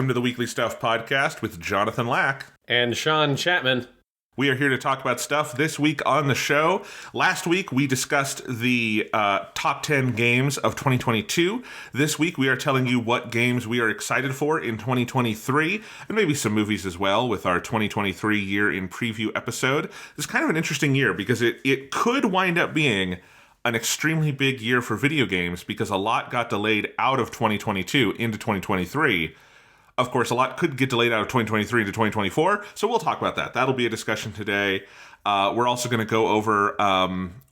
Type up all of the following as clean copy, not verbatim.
Welcome to the Weekly Stuff Podcast with Jonathan Lack. And Sean Chapman. We are here to talk about stuff this week on the show. Last week, we discussed the top 10 games of 2022. This week, we are telling you what games we are excited for in 2023, and maybe some movies as well with our 2023 year in preview episode. It's kind of an interesting year because it could wind up being an extremely big year for video games because a lot got delayed out of 2022 into 2023. Of course, a lot could get delayed out of 2023 into 2024, so we'll talk about that. That'll be a discussion today. We're also going to go over,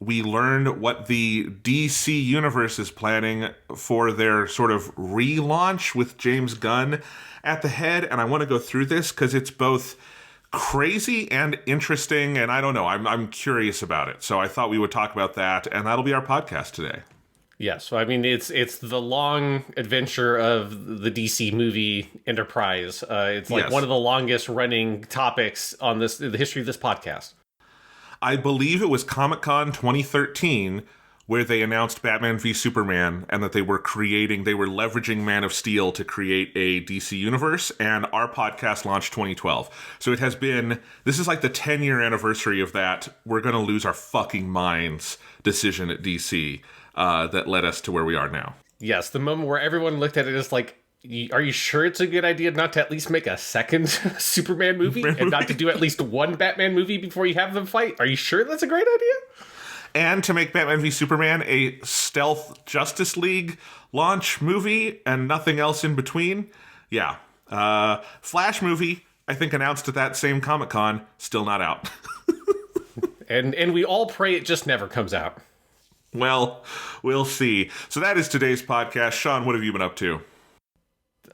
we learned what the DC Universe is planning for their sort of relaunch with James Gunn at the head, and I want to go through this because it's both crazy and interesting, and I don't know, I'm curious about it. So I thought we would talk about that, and that'll be our podcast today. Yes, so I mean, it's the long adventure of the DC movie enterprise. It's like one of the longest running topics on the history of this podcast. I believe it was Comic-Con 2013 where they announced Batman v Superman and that they were leveraging Man of Steel to create a DC universe, and our podcast launched 2012. So this is like the 10-year anniversary of that we're going to lose our fucking minds decision at DC. That led us to where we are now. Yes, the moment where everyone looked at it as like, are you sure it's a good idea not to at least make a second Superman movie and not to do at least one Batman movie before you have them fight? Are you sure that's a great idea? And to make Batman v Superman a stealth Justice League launch movie and nothing else in between? Yeah. Flash movie, I think announced at that same Comic-Con, still not out. and we all pray it just never comes out. Well, we'll see. So that is today's podcast. Sean, what have you been up to?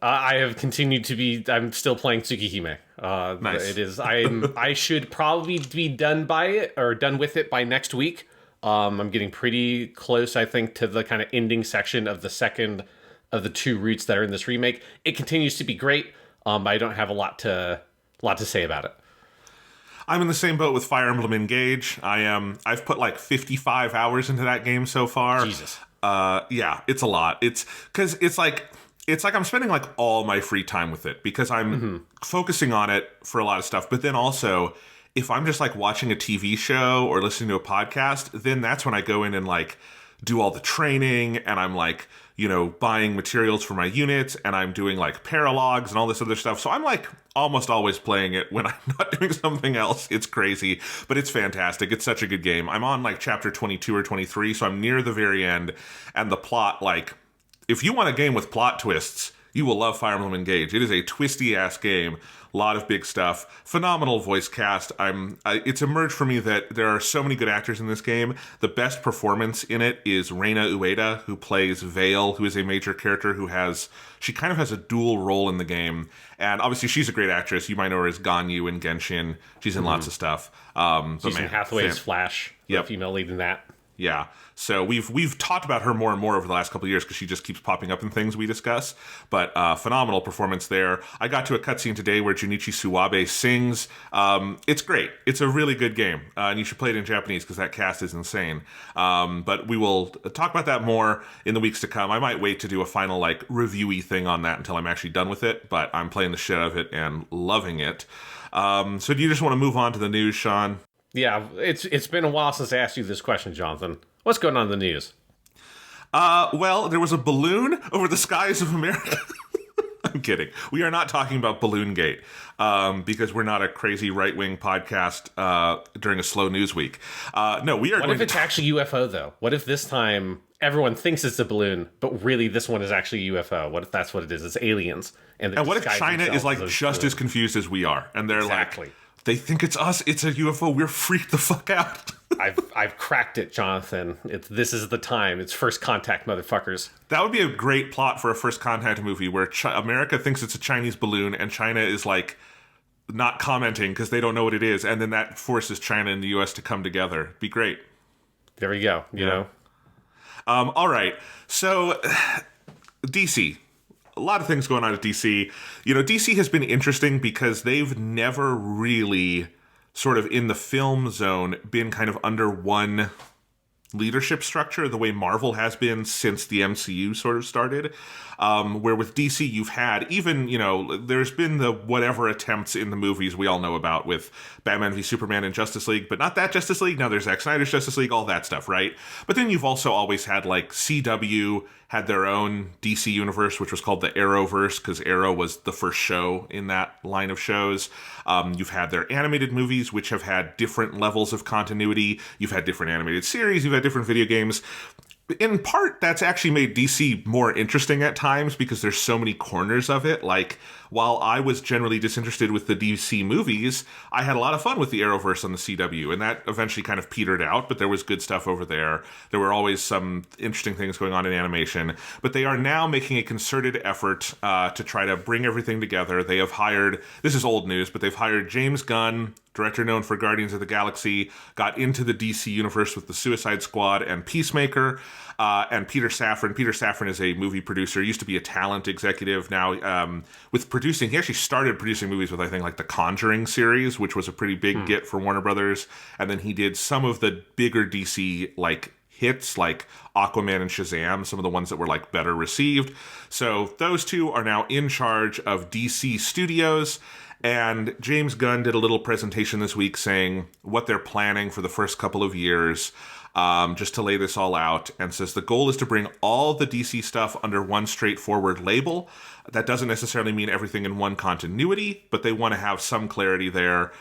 I have continued to be. I'm still playing Tsukihime. Nice. It is. I should probably be done with it by next week. I'm getting pretty close, I think, to the kind of ending section of the second of the two routes that are in this remake. It continues to be great. I don't have a lot to say about it. I'm in the same boat with Fire Emblem Engage. I've put like 55 hours into that game so far. Jesus. Yeah, it's a lot. It's like I'm spending like all my free time with it because I'm focusing on it for a lot of stuff. But then also, if I'm just like watching a TV show or listening to a podcast, then that's when I go in and like do all the training, and I'm like, buying materials for my units, and I'm doing like paralogs and all this other stuff. So I'm like almost always playing it when I'm not doing something else. It's crazy, but it's fantastic. It's such a good game. I'm on like chapter 22 or 23, so I'm near the very end, and the plot, like, if you want a game with plot twists, you will love Fire Emblem Engage. It is a twisty-ass game. A lot of big stuff. Phenomenal voice cast. It's emerged for me that there are so many good actors in this game. The best performance in it is Reina Ueda, who plays Vale, who is a major character she kind of has a dual role in the game. And obviously she's a great actress. You might know her as Ganyu in Genshin. She's in lots of stuff. She's in Hathaway's Flash. Yep. Female lead in that. Yeah, so we've talked about her more and more over the last couple of years because she just keeps popping up in things we discuss. But phenomenal performance there. I got to a cutscene today where Junichi Suwabe sings. It's great. It's a really good game, and you should play it in Japanese because that cast is insane. But we will talk about that more in the weeks to come. I might wait to do a final like review-y thing on that until I'm actually done with it. But I'm playing the shit out of it and loving it. So do you just want to move on to the news, Sean? Yeah, it's been a while since I asked you this question, Jonathan. What's going on in the news? Well, there was a balloon over the skies of America. I'm kidding. We are not talking about Balloon Gate because we're not a crazy right-wing podcast during a slow news week. No, we are. What if it's actually UFO, though? What if this time everyone thinks it's a balloon, but really this one is actually UFO? What if that's what it is? It's aliens. And what if China is like just as confused as we are? And they're exactly. Like, they think it's us. It's a UFO. We're freaked the fuck out. I've cracked it, Jonathan. This is the time. It's First Contact, motherfuckers. That would be a great plot for a First Contact movie where America thinks it's a Chinese balloon and China is like not commenting because they don't know what it is, and then that forces China and the U.S. to come together. It'd be great. There we go. You know. All right. So DC. A lot of things going on at DC. DC has been interesting because they've never really sort of in the film zone been kind of under one leadership structure the way Marvel has been since the MCU sort of started. Where with DC, you've had even, there's been the whatever attempts in the movies we all know about with Batman v Superman and Justice League, but not that Justice League. Now there's Zack Snyder's Justice League, all that stuff, right? But then you've also always had like CW had their own DC universe, which was called the Arrowverse, because Arrow was the first show in that line of shows. You've had their animated movies, which have had different levels of continuity. You've had different animated series. You've had different video games. In part, that's actually made DC more interesting at times because there's so many corners of it. Like, while I was generally disinterested with the DC movies, I had a lot of fun with the Arrowverse on the CW, and that eventually kind of petered out, but there was good stuff over there. There were always some interesting things going on in animation, but they are now making a concerted effort to try to bring everything together. They have hired, this is old news, but they've hired James Gunn, director known for Guardians of the Galaxy, got into the DC universe with the Suicide Squad and Peacemaker, and Peter Safran. Peter Safran is a movie producer, used to be a talent executive. Now, with producing, he actually started producing movies with, I think, like the Conjuring series, which was a pretty big get for Warner Brothers. And then he did some of the bigger DC, like, hits, like Aquaman and Shazam, some of the ones that were, like, better received. So those two are now in charge of DC Studios. And James Gunn did a little presentation this week saying what they're planning for the first couple of years, just to lay this all out, and says the goal is to bring all the DC stuff under one straightforward label. That doesn't necessarily mean everything in one continuity, but they want to have some clarity there.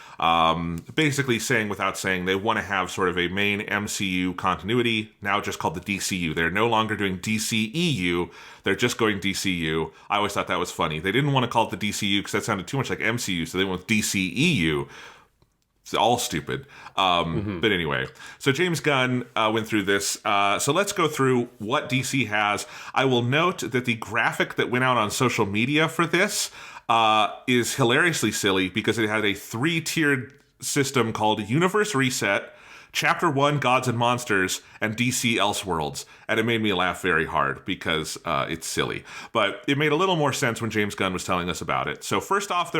Basically saying without saying, they want to have sort of a main MCU continuity, now just called the DCU. They're no longer doing DCEU. They're just going DCU. I always thought that was funny. They didn't want to call it the DCU because that sounded too much like MCU, so they went with DCEU. It's all stupid. But anyway, so James Gunn went through this. So let's go through what DC has. I will note that the graphic that went out on social media for this is hilariously silly because it had a 3-tiered system called Universe Reset, Chapter 1, Gods and Monsters, and DC Elseworlds. And it made me laugh very hard because it's silly. But it made a little more sense when James Gunn was telling us about it. So first off,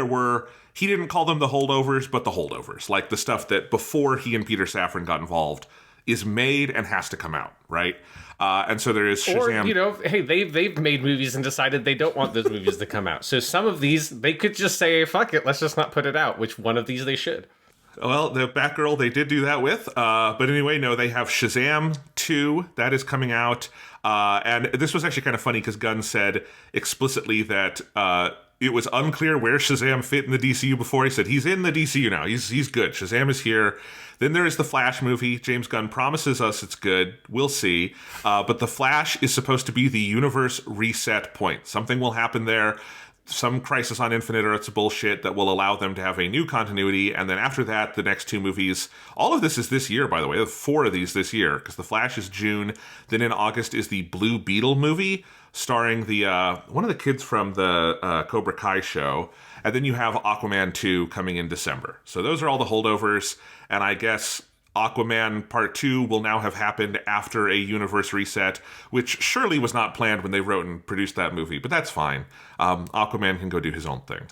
he didn't call them the holdovers, but the holdovers. Like the stuff that before he and Peter Safran got involved is made and has to come out, right? And so there is Shazam. Or, hey, they've made movies and decided they don't want those movies to come out. So some of these, they could just say, fuck it, let's just not put it out. Which one of these they should? Well, the Batgirl they did do that with. But anyway, no, they have Shazam 2. That is coming out. And this was actually kind of funny because Gunn said explicitly that it was unclear where Shazam fit in the DCU before. He said he's in the DCU now. He's good. Shazam is here. Then there is the Flash movie. James Gunn promises us it's good. We'll see. But the Flash is supposed to be the universe reset point. Something will happen there. Some Crisis on Infinite Earths bullshit that will allow them to have a new continuity. And then after that, the next 2 movies. All of this is this year, by the way. There are 4 of these this year because The Flash is June. Then in August is the Blue Beetle movie starring the one of the kids from the Cobra Kai show. And then you have Aquaman 2 coming in December. So those are all the holdovers. And I guess Aquaman Part 2 will now have happened after a universe reset, which surely was not planned when they wrote and produced that movie, but that's fine. Aquaman can go do his own thing.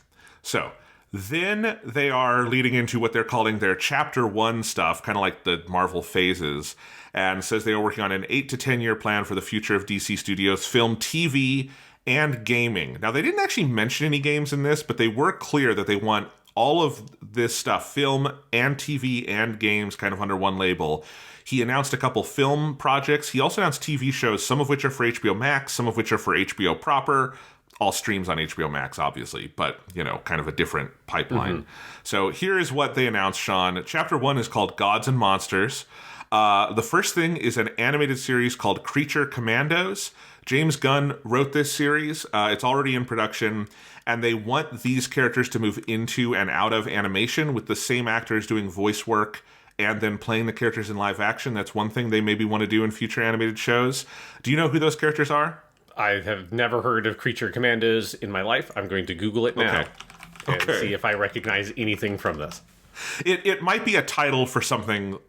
So then they are leading into what they're calling their Chapter 1 stuff, kind of like the Marvel phases, and says they are working on an 8 to 10 year plan for the future of DC Studios, film, TV, and gaming. Now, they didn't actually mention any games in this, but they were clear that they want all of this stuff, film and TV and games, kind of under one label. He announced a couple film projects. He also announced TV shows, some of which are for HBO Max, some of which are for HBO proper. All streams on HBO Max, obviously, but, kind of a different pipeline. So here is what they announced, Sean. Chapter 1 is called Gods and Monsters. The first thing is an animated series called Creature Commandos. James Gunn wrote this series. It's already in production. And they want these characters to move into and out of animation with the same actors doing voice work and then playing the characters in live action. That's one thing they maybe want to do in future animated shows. Do you know who those characters are? I have never heard of Creature Commandos in my life. I'm going to Google it now and see if I recognize anything from this. It might be a title for something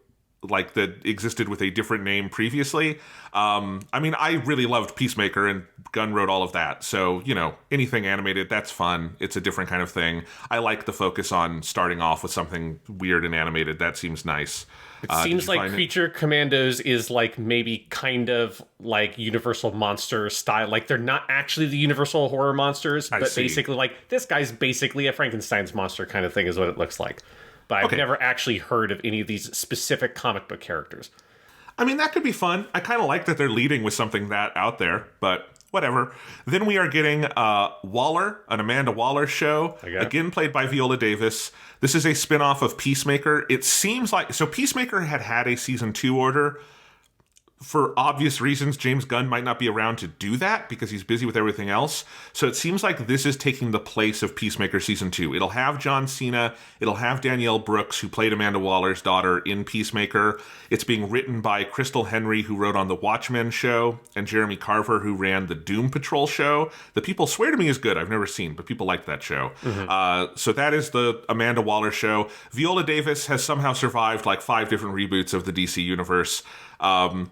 like that existed with a different name previously. I mean, I really loved Peacemaker, and Gunn wrote all of that. So, you know, anything animated, that's fun. It's a different kind of thing. I like the focus on starting off with something weird and animated. That seems nice. It seems like Creature Commandos is like maybe kind of like Universal Monster style. Like they're not actually the Universal horror monsters, but basically like this guy's basically a Frankenstein's monster kind of thing is what it looks like. But I've never actually heard of any of these specific comic book characters. I mean, that could be fun. I kind of like that they're leading with something that out there, but whatever. Then we are getting Waller, an Amanda Waller show, again played by Viola Davis. This is a spin-off of Peacemaker. It seems like... So Peacemaker had a season 2 order. For obvious reasons, James Gunn might not be around to do that because he's busy with everything else. So it seems like this is taking the place of Peacemaker Season 2. It'll have John Cena. It'll have Danielle Brooks, who played Amanda Waller's daughter in Peacemaker. It's being written by Crystal Henry, who wrote on The Watchmen show, and Jeremy Carver, who ran the Doom Patrol show. The people swear to me is good. I've never seen, but people like that show. So that is the Amanda Waller show. Viola Davis has somehow survived like 5 different reboots of the DC universe.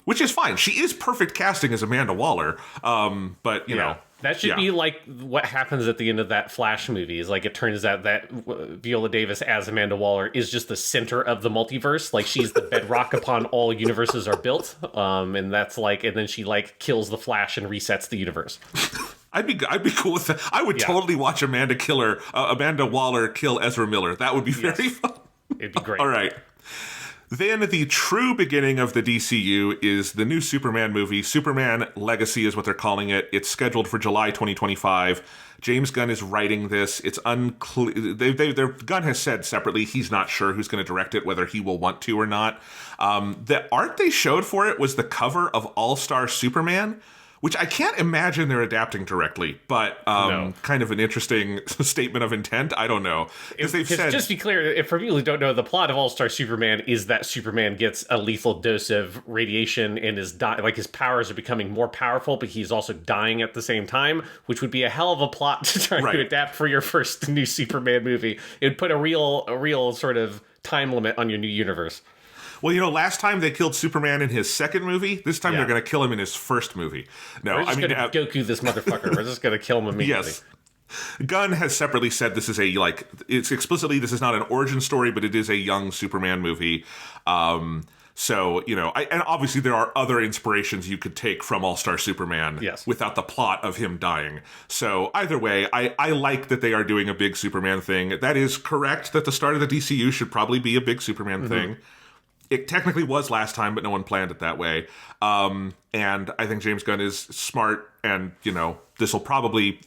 Which is fine. She is perfect casting as Amanda Waller. But, you know. That should be like what happens at the end of that Flash movie. Is like it turns out that Viola Davis as Amanda Waller is just the center of the multiverse. Like she's the bedrock upon all universes are built. And that's like, and then she like kills the Flash and resets the universe. I'd be cool with that. I would totally watch Amanda Waller kill Ezra Miller. That would be very fun. It'd be great. All right. Then the true beginning of the DCU is the new Superman movie. Superman Legacy is what they're calling it. It's scheduled for July 2025. James Gunn is writing this. It's unclear. Gunn has said separately he's not sure who's going to direct it, whether he will want to or not. The art they showed for it was the cover of All-Star Superman, which I can't imagine they're adapting directly, but kind of an interesting statement of intent. I don't know. Because they've said... Just to be clear, if for people who don't know, the plot of All-Star Superman is that Superman gets a lethal dose of radiation and is like his powers are becoming more powerful, but he's also dying at the same time, which would be a hell of a plot to try to adapt for your first new Superman movie. It would put a real sort of time limit on your new universe. Well, you know, last time they killed Superman in his second movie. This time they're going to kill him in his first movie. No, we're just going to Goku this motherfucker. We're just going to kill him immediately. Yes. Gunn has separately said this is it's explicitly, this is not an origin story, but it is a young Superman movie. So, you know, and obviously there are other inspirations you could take from All-Star Superman without the plot of him dying. So either way, I like that they are doing a big Superman thing. That is correct that the start of the DCU should probably be a big Superman thing. It technically was last time, but no one planned it that way. And I think James Gunn is smart, and you know, this will probably.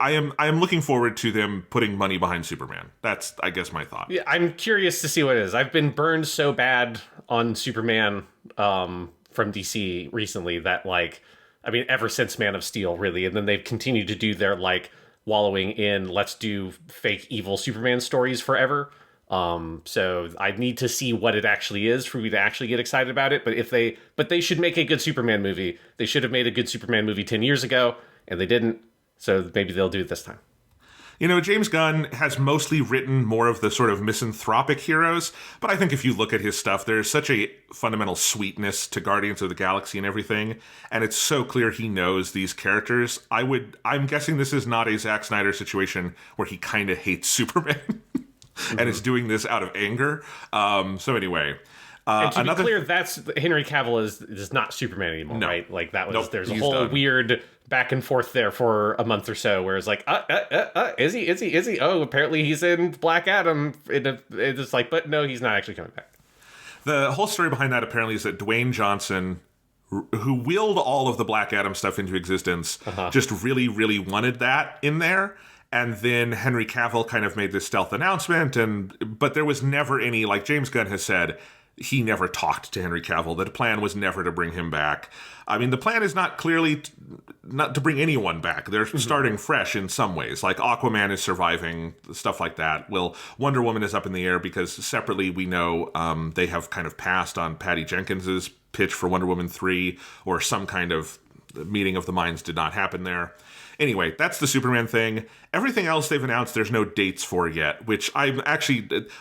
I am looking forward to them putting money behind Superman. That's, I guess, my thought. Yeah, I'm curious to see what it is. I've been burned so bad on Superman from DC recently that, like, I mean, ever since Man of Steel, really, and then they've continued to do their like wallowing in let's do fake evil Superman stories forever. So I need to see what it actually is for me to actually get excited about it. But they should make a good Superman movie. They should have made a good Superman movie 10 years ago, and they didn't. So maybe they'll do it this time. You know, James Gunn has mostly written more of the sort of misanthropic heroes, but I think if you look at his stuff, there's such a fundamental sweetness to Guardians of the Galaxy and everything, and it's so clear he knows these characters. I'm guessing this is not a Zack Snyder situation where he kind of hates Superman. And is doing this out of anger. So anyway, and to be clear, that's Henry Cavill is not Superman anymore, right? Like that was there's a whole weird back and forth there for a month or so, where it's like, is he? Oh, apparently he's in Black Adam. It's like, but no, he's not actually coming back. The whole story behind that apparently is that Dwayne Johnson, who willed all of the Black Adam stuff into existence, just really, really wanted that in there. And then Henry Cavill kind of made this stealth announcement, but there was never any, like James Gunn has said, he never talked to Henry Cavill. The plan was never to bring him back. I mean, the plan is not clearly not to bring anyone back. They're starting fresh in some ways. Like Aquaman is surviving, stuff like that. Well, Wonder Woman is up in the air because separately we know they have kind of passed on Patty Jenkins's pitch for Wonder Woman 3, or some kind of meeting of the minds did not happen there. Anyway, that's the Superman thing. Everything else they've announced, there's no dates for yet, which I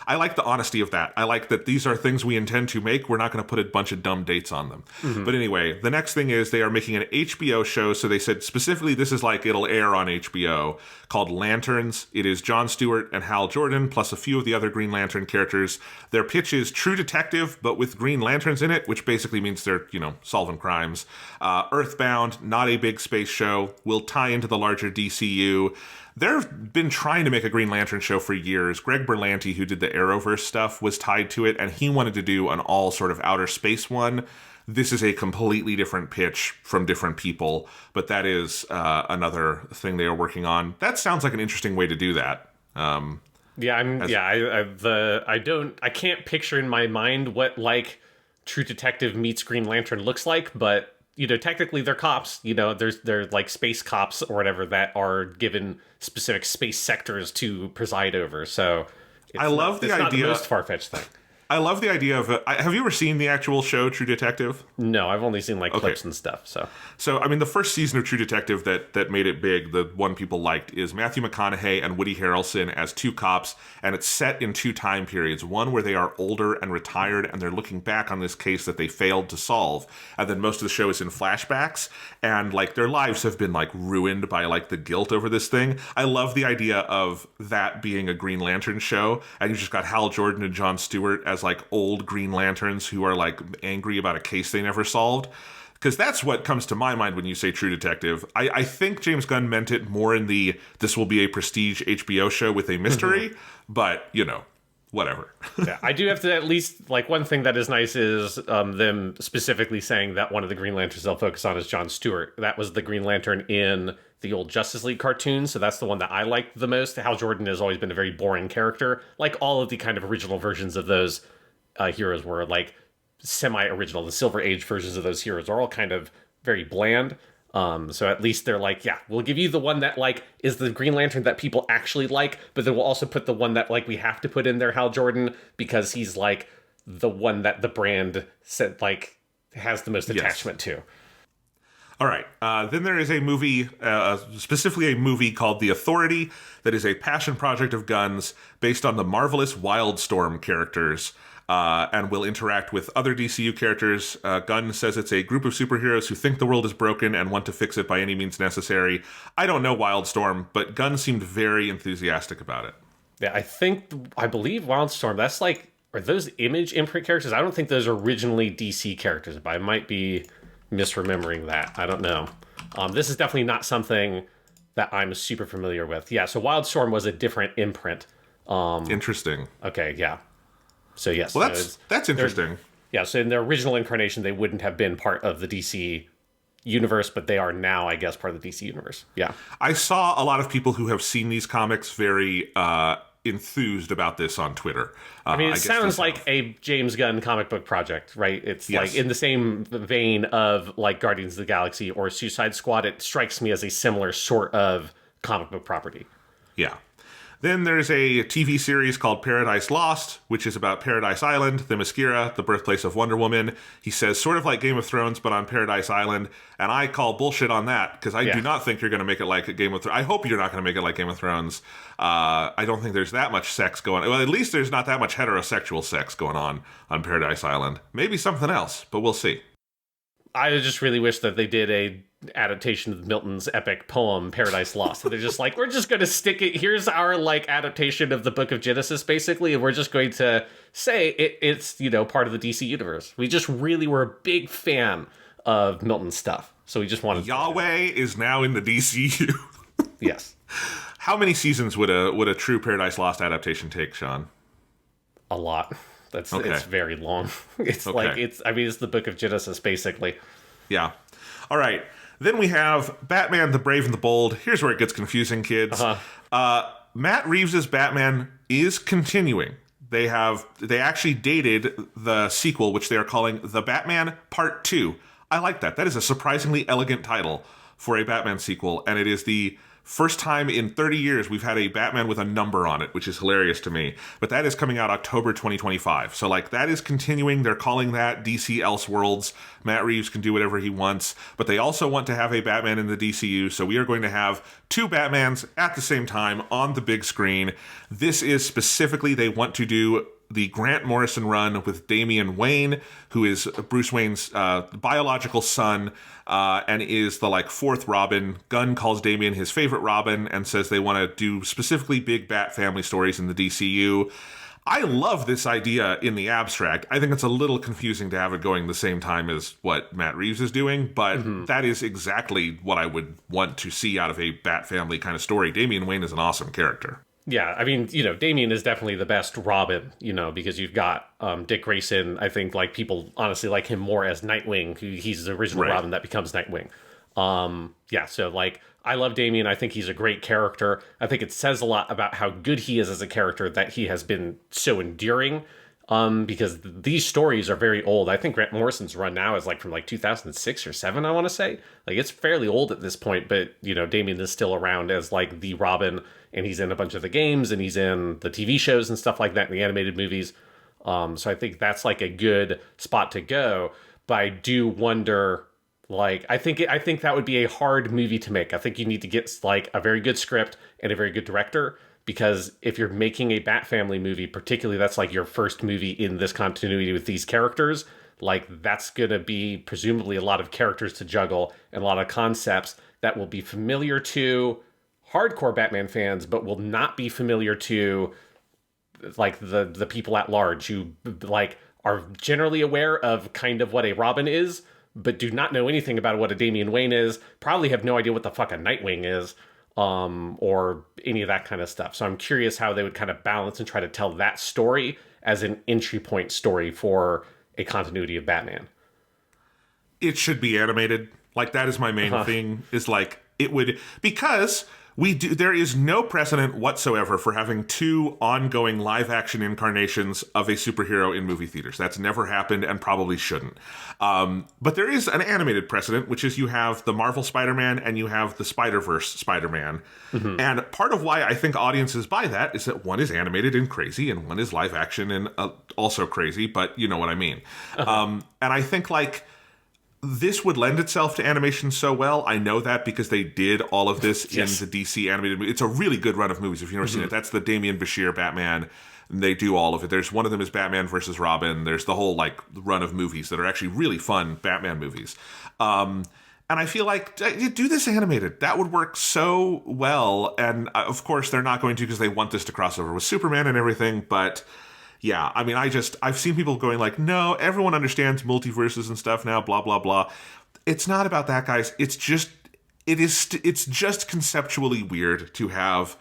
like the honesty of that. I like that these are things we intend to make. We're not going to put a bunch of dumb dates on them. But anyway, the next thing is they are making an HBO show. So they said specifically this is like it'll air on HBO, called Lanterns. It is Jon Stewart and Hal Jordan, plus a few of the other Green Lantern characters. Their pitch is True Detective, but with Green Lanterns in it, which basically means they're, solving crimes. Earthbound, not a big space show, will tie into the larger DCU. They've been trying to make a Green Lantern show for years. Greg Berlanti, who did the Arrowverse stuff, was tied to it, and he wanted to do an all sort of outer space one. This is a completely different pitch from different people, but that is another thing they are working on. That sounds like an interesting way to do that. I can't picture in my mind what like True Detective meets Green Lantern looks like, but technically they're cops. They're like space cops or whatever that are given specific space sectors to preside over. So I love the idea. Not the most far-fetched thing. I love the idea of have you ever seen the actual show True Detective? No, I've only seen clips and stuff. So I mean, the first season of True Detective that made it big, the one people liked, is Matthew McConaughey and Woody Harrelson as two cops, and it's set in two time periods. One where they are older and retired, and they're looking back on this case that they failed to solve, and then most of the show is in flashbacks, and like their lives have been like ruined by like the guilt over this thing. I love the idea of that being a Green Lantern show, and you've just got Hal Jordan and Jon Stewart as like old Green Lanterns who are like angry about a case they never solved. Because that's what comes to my mind when you say True Detective. I think James Gunn meant it more in this will be a prestige HBO show with a mystery, but, whatever. Yeah, I do have to at least, one thing that is nice is them specifically saying that one of the Green Lanterns they'll focus on is Jon Stewart. That was the Green Lantern in the old Justice League cartoon, so that's the one that I liked the most. Hal Jordan has always been a very boring character. Like all of the kind of original versions of those heroes were semi-original. The Silver Age versions of those heroes are all kind of very bland. So at least they're we'll give you the one that is the Green Lantern that people actually like, but then we'll also put the one that we have to put in there, Hal Jordan, because he's the one that the brand said has the most attachment to. All right. Then there is a movie, specifically a movie called The Authority, that is a passion project of Gunn's based on the marvelous Wildstorm characters. And will interact with other DCU characters. Gunn says it's a group of superheroes who think the world is broken and want to fix it by any means necessary. I don't know Wildstorm, but Gunn seemed very enthusiastic about it. Yeah, I believe Wildstorm, that's are those Image imprint characters? I don't think those are originally DC characters, but I might be misremembering that. I don't know. This is definitely not something that I'm super familiar with. Yeah, so Wildstorm was a different imprint. Interesting. Okay, yeah. So yes, well, that's interesting. Yeah, so in their original incarnation, they wouldn't have been part of the DC universe, but they are now, I guess, part of the DC universe. Yeah, I saw a lot of people who have seen these comics very enthused about this on Twitter. It sounds like a James Gunn comic book project, right? It's in the same vein of Guardians of the Galaxy or Suicide Squad. It strikes me as a similar sort of comic book property. Yeah. Then there's a TV series called Paradise Lost, which is about Paradise Island, the Themyscira, the birthplace of Wonder Woman. He says sort of like Game of Thrones, but on Paradise Island. And I call bullshit on that, because I do not think you're going to make it like a Game of Thrones. I hope you're not going to make it like Game of Thrones. I don't think there's that much sex going on. Well, at least there's not that much heterosexual sex going on Paradise Island. Maybe something else, but we'll see. I just really wish that they did a adaptation of Milton's epic poem Paradise Lost. So they're just we're just going to stick it. Here's our adaptation of the Book of Genesis, basically, and we're just going to say it's part of the DC universe. We just really were a big fan of Milton's stuff, so we just wanted Yahweh is now in the DCU. Yes. How many seasons would a true Paradise Lost adaptation take, Sean? A lot. It's very long. It's it's the Book of Genesis, basically. Yeah. All right. Then we have Batman, the Brave and the Bold. Here's where it gets confusing, kids. Matt Reeves' Batman is continuing. They actually dated the sequel, which they are calling The Batman Part 2. I like that. That is a surprisingly elegant title for a Batman sequel, and it is the First time in 30 years we've had a Batman with a number on it, which is hilarious to me. But that is coming out October 2025. So like that is continuing. They're calling that DC Elseworlds. Matt Reeves can do whatever he wants. But they also want to have a Batman in the DCU. So we are going to have two Batmans at the same time on the big screen. This is specifically, they want to do the Grant Morrison run with Damian Wayne, who is Bruce Wayne's biological son, and is the like fourth Robin. Gunn calls Damian his favorite Robin and says they want to do specifically big Bat family stories in the DCU. I love this idea in the abstract. I think it's a little confusing to have it going the same time as what Matt Reeves is doing, but that is exactly what I would want to see out of a Bat family kind of story. Damian Wayne is an awesome character. Yeah, I mean, Damian is definitely the best Robin, because you've got Dick Grayson. I think like people honestly like him more as Nightwing. He's the original Robin that becomes Nightwing. So like I love Damian. I think he's a great character. I think it says a lot about how good he is as a character that he has been so enduring. Because these stories are very old. I think Grant Morrison's run now is like from like 2006 or 7, I want to say. Like it's fairly old at this point, but Damian is still around as like the Robin, and he's in a bunch of the games and he's in the TV shows and stuff like that in the animated movies. So I think that's like a good spot to go. But I do wonder, like, I think that would be a hard movie to make. I think you need to get like a very good script and a very good director. Because if you're making a Bat family movie, particularly that's like your first movie in this continuity with these characters, like that's going to be presumably a lot of characters to juggle and a lot of concepts that will be familiar to hardcore Batman fans, but will not be familiar to like the people at large who like are generally aware of kind of what a Robin is, but do not know anything about what a Damian Wayne is, probably have no idea what the fuck a Nightwing is. Or any of that kind of stuff. So I'm curious how they would kind of balance and try to tell that story as an entry point story for a continuity of Batman. It should be animated. Like that is my main thing, is like it would, because there is no precedent whatsoever for having two ongoing live action incarnations of a superhero in movie theaters. That's never happened and probably shouldn't. But there is an animated precedent, which is you have the Marvel Spider-Man and you have the Spider-Verse Spider-Man. And part of why I think audiences buy that is that one is animated and crazy and one is live action and also crazy, but you know what I mean. And I think like this would lend itself to animation so well. I know that because they did all of this in the DC animated movie. It's a really good run of movies. If you've never seen it, that's the Damian Bashir Batman. And they do all of it. There's one of them is Batman versus Robin. There's the whole like run of movies that are actually really fun Batman movies. And I feel like do this animated. That would work so well. And of course they're not going to because they want this to cross over with Superman and everything. But yeah, I mean, I've seen people going like, no, everyone understands multiverses and stuff now, blah, blah, blah. It's not about that, guys. It's just conceptually weird to have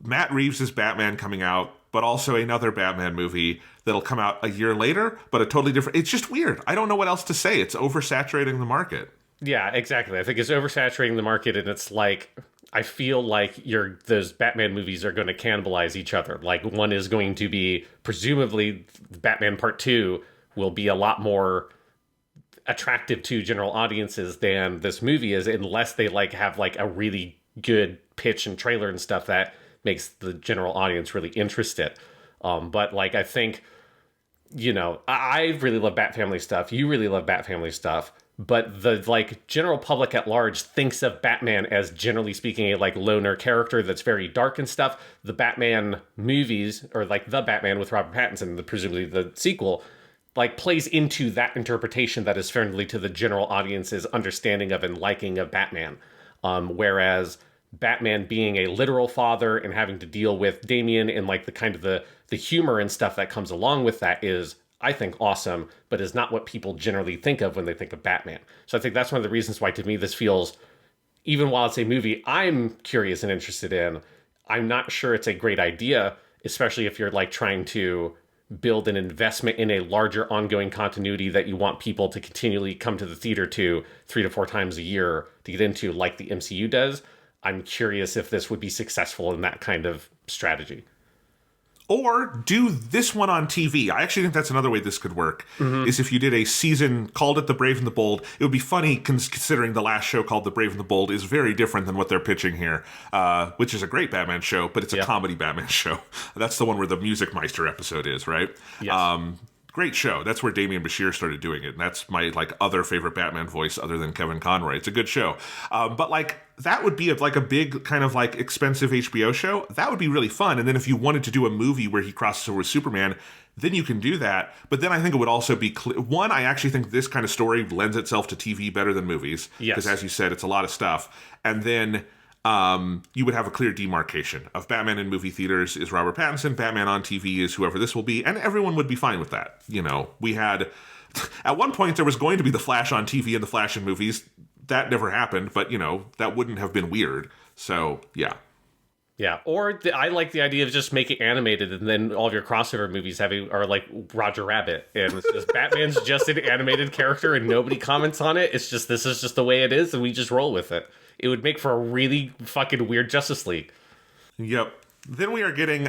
Matt Reeves' Batman coming out, but also another Batman movie that'll come out a year later, but a totally different. It's just weird. I don't know what else to say. It's oversaturating the market. Yeah, exactly. I think it's oversaturating the market, and it's like, I feel like those Batman movies are going to cannibalize each other. Like one is going to be, presumably Batman Part 2 will be a lot more attractive to general audiences than this movie is, unless they like have like a really good pitch and trailer and stuff that makes the general audience really interested. But like, I think, I really love Bat family stuff. You really love Bat family stuff. But the like general public at large thinks of Batman as, generally speaking, a like loner character that's very dark and stuff. The Batman movies, or like the Batman with Robert Pattinson, presumably the sequel, like plays into that interpretation that is friendly to the general audience's understanding of and liking of Batman. Whereas Batman being a literal father and having to deal with Damian and like the kind of the humor and stuff that comes along with that is, I think, awesome, but is not what people generally think of when they think of Batman. So I think that's one of the reasons why, to me, this feels, even while it's a movie I'm curious and interested in, I'm not sure it's a great idea, especially if you're like trying to build an investment in a larger ongoing continuity that you want people to continually come to the theater to 3 to 4 times a year to get into, like the MCU does. I'm curious if this would be successful in that kind of strategy. Or do this one on TV. I actually think that's another way this could work, is if you did a season, called it The Brave and the Bold. It would be funny considering the last show called The Brave and the Bold is very different than what they're pitching here, which is a great Batman show, but it's a comedy Batman show. That's the one where the Music Meister episode is, right? Yes. Great show. That's where Damian Bashir started doing it. And that's my other favorite Batman voice other than Kevin Conroy. It's a good show. But that would be a big kind of expensive HBO show. That would be really fun. And then if you wanted to do a movie where he crosses over with Superman, then you can do that. But then I think it would also be one, I actually think this kind of story lends itself to TV better than movies. Yes. Because as you said, it's a lot of stuff. And then you would have a clear demarcation of Batman in movie theaters is Robert Pattinson, Batman on TV is whoever this will be, and everyone would be fine with that. We had, at one point there was going to be The Flash on TV and The Flash in movies. That never happened, but that wouldn't have been weird. So, yeah. Yeah, or I like the idea of just making animated, and then all of your crossover movies are like Roger Rabbit, and it's just Batman's just an animated character, and nobody comments on it. It's just, this is just the way it is, and we just roll with it. It would make for a really fucking weird Justice League. Yep. Then we are getting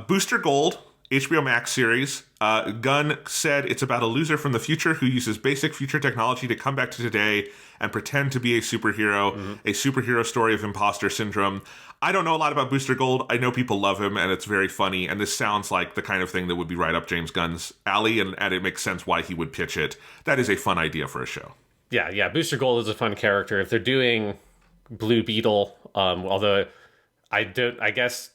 Booster Gold, HBO Max series. Gunn said it's about a loser from the future who uses basic future technology to come back to today and pretend to be a superhero, a superhero story of imposter syndrome. I don't know a lot about Booster Gold. I know people love him, and it's very funny, and this sounds like the kind of thing that would be right up James Gunn's alley, and it makes sense why he would pitch it. That is a fun idea for a show. Yeah, Booster Gold is a fun character. If they're doing Blue Beetle, although I guess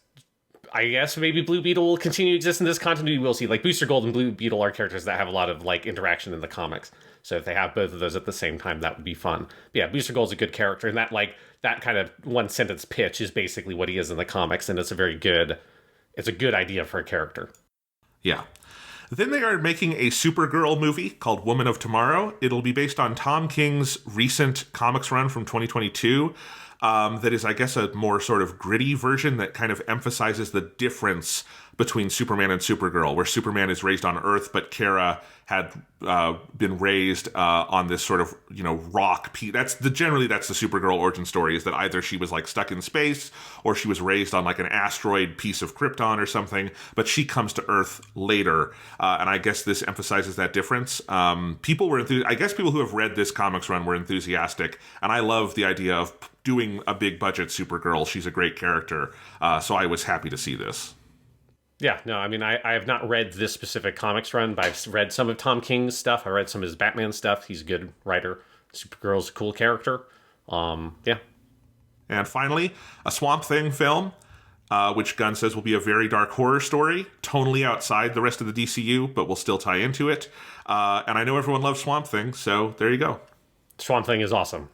maybe Blue Beetle will continue to exist in this continuity. We'll see. Booster Gold and Blue Beetle are characters that have a lot of interaction in the comics. So if they have both of those at the same time, that would be fun. But yeah, Booster Gold's a good character, and that kind of one sentence pitch is basically what he is in the comics, and it's a good idea for a character. Yeah. Then they are making a Supergirl movie called Woman of Tomorrow. It'll be based on Tom King's recent comics run from 2022. That is, I guess, a more sort of gritty version that kind of emphasizes the difference between Superman and Supergirl, where Superman is raised on Earth, but Kara had been raised on this sort of, rock. That's the Supergirl origin story, is that either she was stuck in space or she was raised on an asteroid piece of Krypton or something, but she comes to Earth later. And I guess this emphasizes that difference. People who have read this comics run were enthusiastic, and I love the idea of doing a big budget Supergirl. She's a great character. So I was happy to see this. Yeah, no, I mean, I have not read this specific comics run, but I've read some of Tom King's stuff. I read some of his Batman stuff. He's a good writer. Supergirl's a cool character. Yeah. And finally, a Swamp Thing film, which Gunn says will be a very dark horror story, tonally outside the rest of the DCU, but will still tie into it. And I know everyone loves Swamp Thing, so there you go. Swamp Thing is awesome.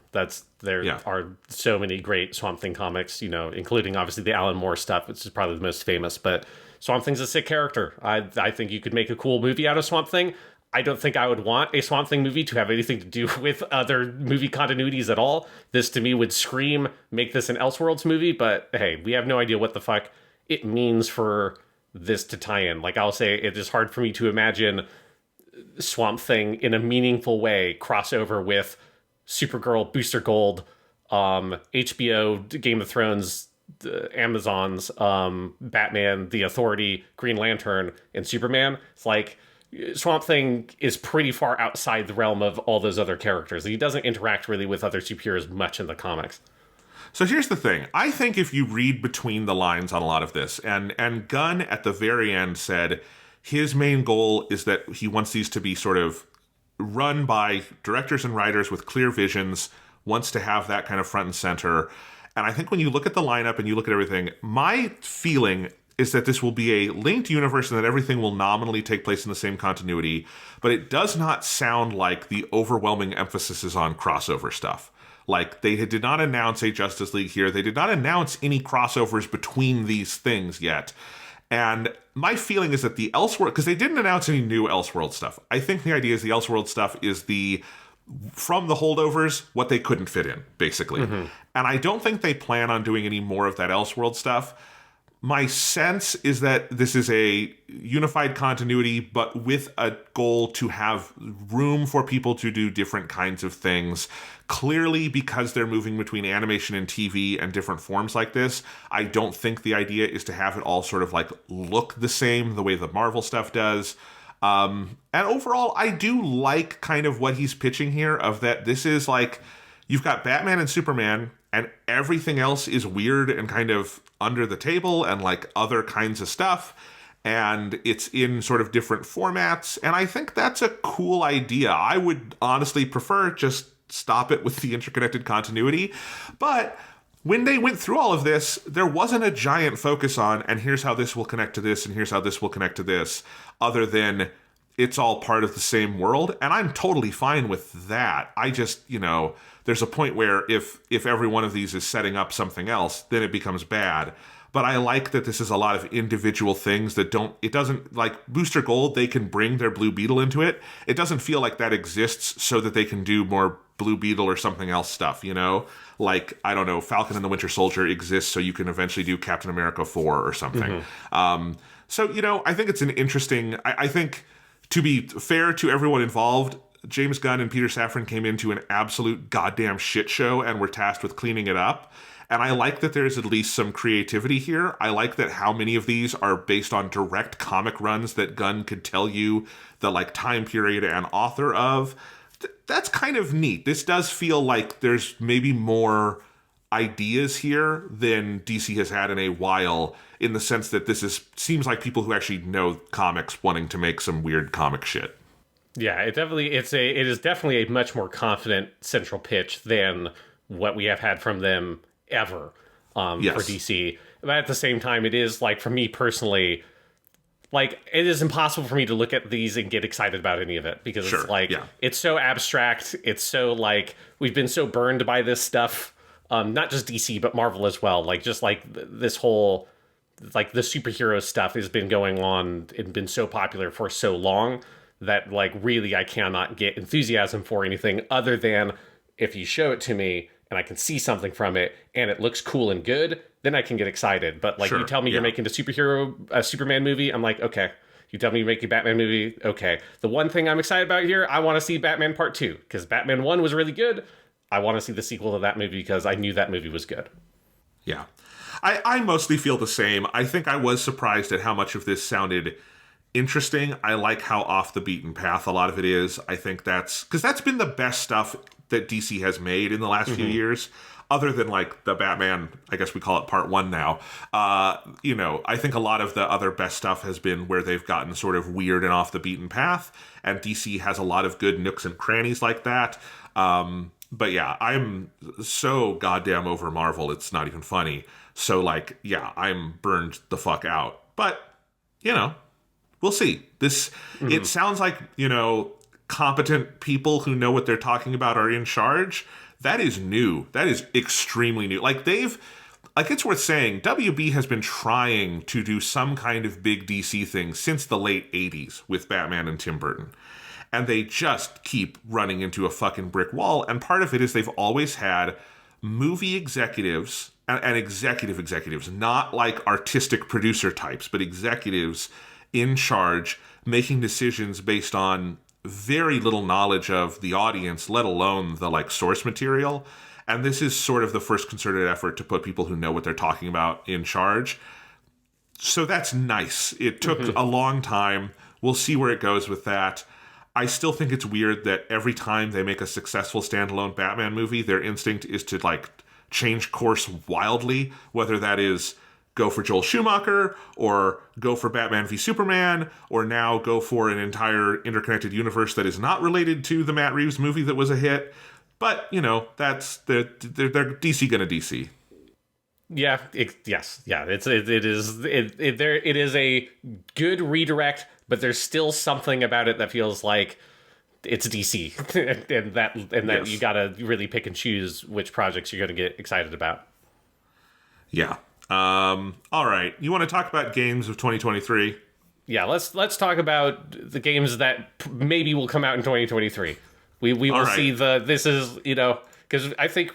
There are so many great Swamp Thing comics, including obviously the Alan Moore stuff, which is probably the most famous, but Swamp Thing's a sick character. I think you could make a cool movie out of Swamp Thing. I don't think I would want a Swamp Thing movie to have anything to do with other movie continuities at all. This, to me, would scream, make this an Elseworlds movie, but hey, we have no idea what the fuck it means for this to tie in. I'll say, it is hard for me to imagine Swamp Thing in a meaningful way crossover with Supergirl, Booster Gold, HBO, Game of Thrones, Amazon's Batman, The Authority, Green Lantern, and Superman. It's Swamp Thing is pretty far outside the realm of all those other characters. He doesn't interact really with other superheroes much in the comics. So here's the thing. I think if you read between the lines on a lot of this, and Gunn at the very end said his main goal is that he wants these to be sort of run by directors and writers with clear visions, wants to have that kind of front and center. And I think when you look at the lineup and you look at everything, my feeling is that this will be a linked universe and that everything will nominally take place in the same continuity, but it does not sound like the overwhelming emphasis is on crossover stuff. They did not announce a Justice League here. They did not announce any crossovers between these things yet. And my feeling is that the Elseworld, because they didn't announce any new Elseworld stuff. I think the idea is the Elseworld stuff is from the holdovers, what they couldn't fit in, basically. Mm-hmm. And I don't think they plan on doing any more of that Elseworld stuff. My sense is that this is a unified continuity, but with a goal to have room for people to do different kinds of things. Clearly, because they're moving between animation and TV and different forms like this, I don't think the idea is to have it all sort of like look the same the way the Marvel stuff does. And overall, I do like kind of what he's pitching here, of that this is like, you've got Batman and Superman, and everything else is weird and kind of under the table and like other kinds of stuff. And it's in sort of different formats. And I think that's a cool idea. I would honestly prefer just stop it with the interconnected continuity. But when they went through all of this, there wasn't a giant focus on, and here's how this will connect to this, and here's how this will connect to this, other than it's all part of the same world. And I'm totally fine with that. I just, there's a point where if every one of these is setting up something else, then it becomes bad. But I like that this is a lot of individual things that it doesn't, like Booster Gold, they can bring their Blue Beetle into it. It doesn't feel like that exists so that they can do more Blue Beetle or something else stuff, Like, I don't know, Falcon and the Winter Soldier exists so you can eventually do Captain America 4 or something. So, I think it's an interesting, I think, to be fair to everyone involved, James Gunn and Peter Safran came into an absolute goddamn shit show and were tasked with cleaning it up. And I like that there's at least some creativity here. I like that how many of these are based on direct comic runs that Gunn could tell you the like time period and author of. That's kind of neat. This does feel like there's maybe more ideas here than DC has had in a while, in the sense that seems like people who actually know comics wanting to make some weird comic shit. Yeah, it is definitely a much more confident central pitch than what we have had from them ever for DC. But at the same time, it is like, for me personally, like, it is impossible for me to look at these and get excited about any of it, because it's like, it's so abstract. It's so like, we've been so burned by this stuff. Not just DC, but Marvel as well. Like, just like this whole, like, the superhero stuff has been going on and been so popular for so long that, like, really I cannot get enthusiasm for anything other than if you show it to me and I can see something from it and it looks cool and good, then I can get excited. But like, you tell me you're making a Superman movie, I'm like, okay. You tell me you're making a Batman movie, okay. The one thing I'm excited about here, I want to see Batman Part 2, because Batman 1 was really good. I want to see the sequel to that movie because I knew that movie was good. Yeah. I mostly feel the same. I think I was surprised at how much of this sounded interesting. I like how off the beaten path a lot of it is. I think that's been the best stuff that DC has made in the last few years, other than like the Batman, I guess we call it Part 1 now. I think a lot of the other best stuff has been where they've gotten sort of weird and off the beaten path, and DC has a lot of good nooks and crannies like that. But yeah, I'm so goddamn over Marvel, it's not even funny. So like, yeah, I'm burned the fuck out. But, we'll see. It sounds like, competent people who know what they're talking about are in charge. That is new. That is extremely new. Like, it's worth saying, WB has been trying to do some kind of big DC thing since the late 80s with Batman and Tim Burton. And they just keep running into a fucking brick wall. And part of it is they've always had movie executives and executives, not like artistic producer types, but executives in charge, making decisions based on very little knowledge of the audience, let alone the like source material. And this is sort of the first concerted effort to put people who know what they're talking about in charge. So that's nice. It took a long time. We'll see where it goes with that. I still think it's weird that every time they make a successful standalone Batman movie, their instinct is to like change course wildly, whether that is go for Joel Schumacher, or go for Batman v Superman, or now go for an entire interconnected universe that is not related to the Matt Reeves movie that was a hit. But, that's they're DC gonna DC. Yeah, it is a good redirect, but there's still something about it that feels like it's DC, and that you gotta really pick and choose which projects you're gonna get excited about. Yeah. All right. You want to talk about games of 2023? Yeah, let's talk about the games that maybe will come out in 2023. We will see this is, Because I think,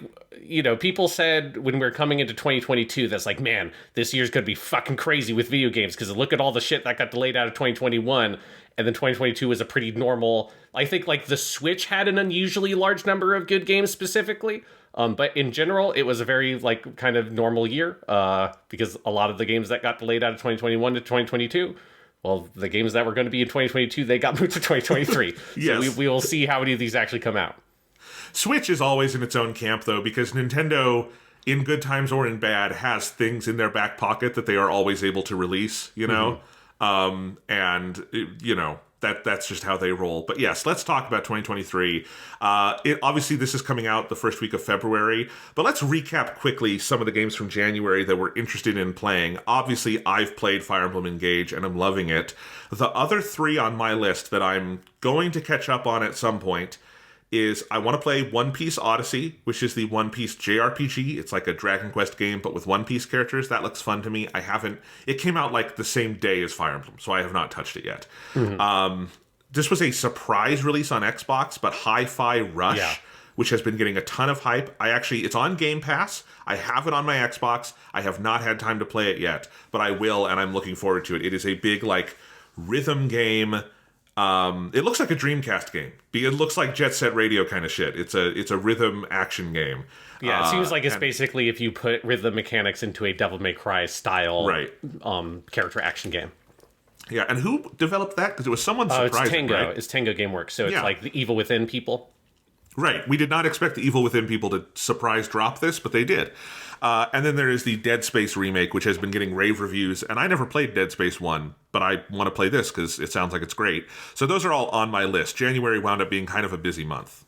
people said when we were coming into 2022, that's like, man, this year's going to be fucking crazy with video games because look at all the shit that got delayed out of 2021. And then 2022 was a pretty normal. I think like the Switch had an unusually large number of good games specifically. But in general, it was a very like kind of normal year because a lot of the games that got delayed out of 2021 to 2022, well, the games that were going to be in 2022, they got moved to 2023. Yes. So we will see how many of these actually come out. Switch is always in its own camp, though, because Nintendo, in good times or in bad, has things in their back pocket that they are always able to release, that's just how they roll. But yes, let's talk about 2023. Obviously, this is coming out the first week of February, but let's recap quickly some of the games from January that we're interested in playing. Obviously, I've played Fire Emblem Engage, and I'm loving it. The other three on my list that I'm going to catch up on at some point is I want to play One Piece Odyssey, which is the One Piece JRPG. It's like a Dragon Quest game, but with One Piece characters. That looks fun to me. It came out like the same day as Fire Emblem, so I have not touched it yet. This was a surprise release on Xbox, but Hi-Fi Rush, which has been getting a ton of hype. It's on Game Pass. I have it on my Xbox. I have not had time to play it yet, but I will, and I'm looking forward to it. It is a big, like, rhythm game. It looks like a Dreamcast game. It looks like Jet Set Radio kind of shit. It's a rhythm action game. Yeah, it seems like it's basically if you put rhythm mechanics into a Devil May Cry style character action game. Yeah, and who developed that? Because it was someone surprising, it's Tango. right? It's Tango Gameworks, so it's like the Evil Within people. Right. We did not expect the Evil Within people to surprise drop this, but they did. And then there is the Dead Space remake, which has been getting rave reviews. And I never played Dead Space 1, but I want to play this because it sounds like it's great. So those are all on my list. January wound up being kind of a busy month.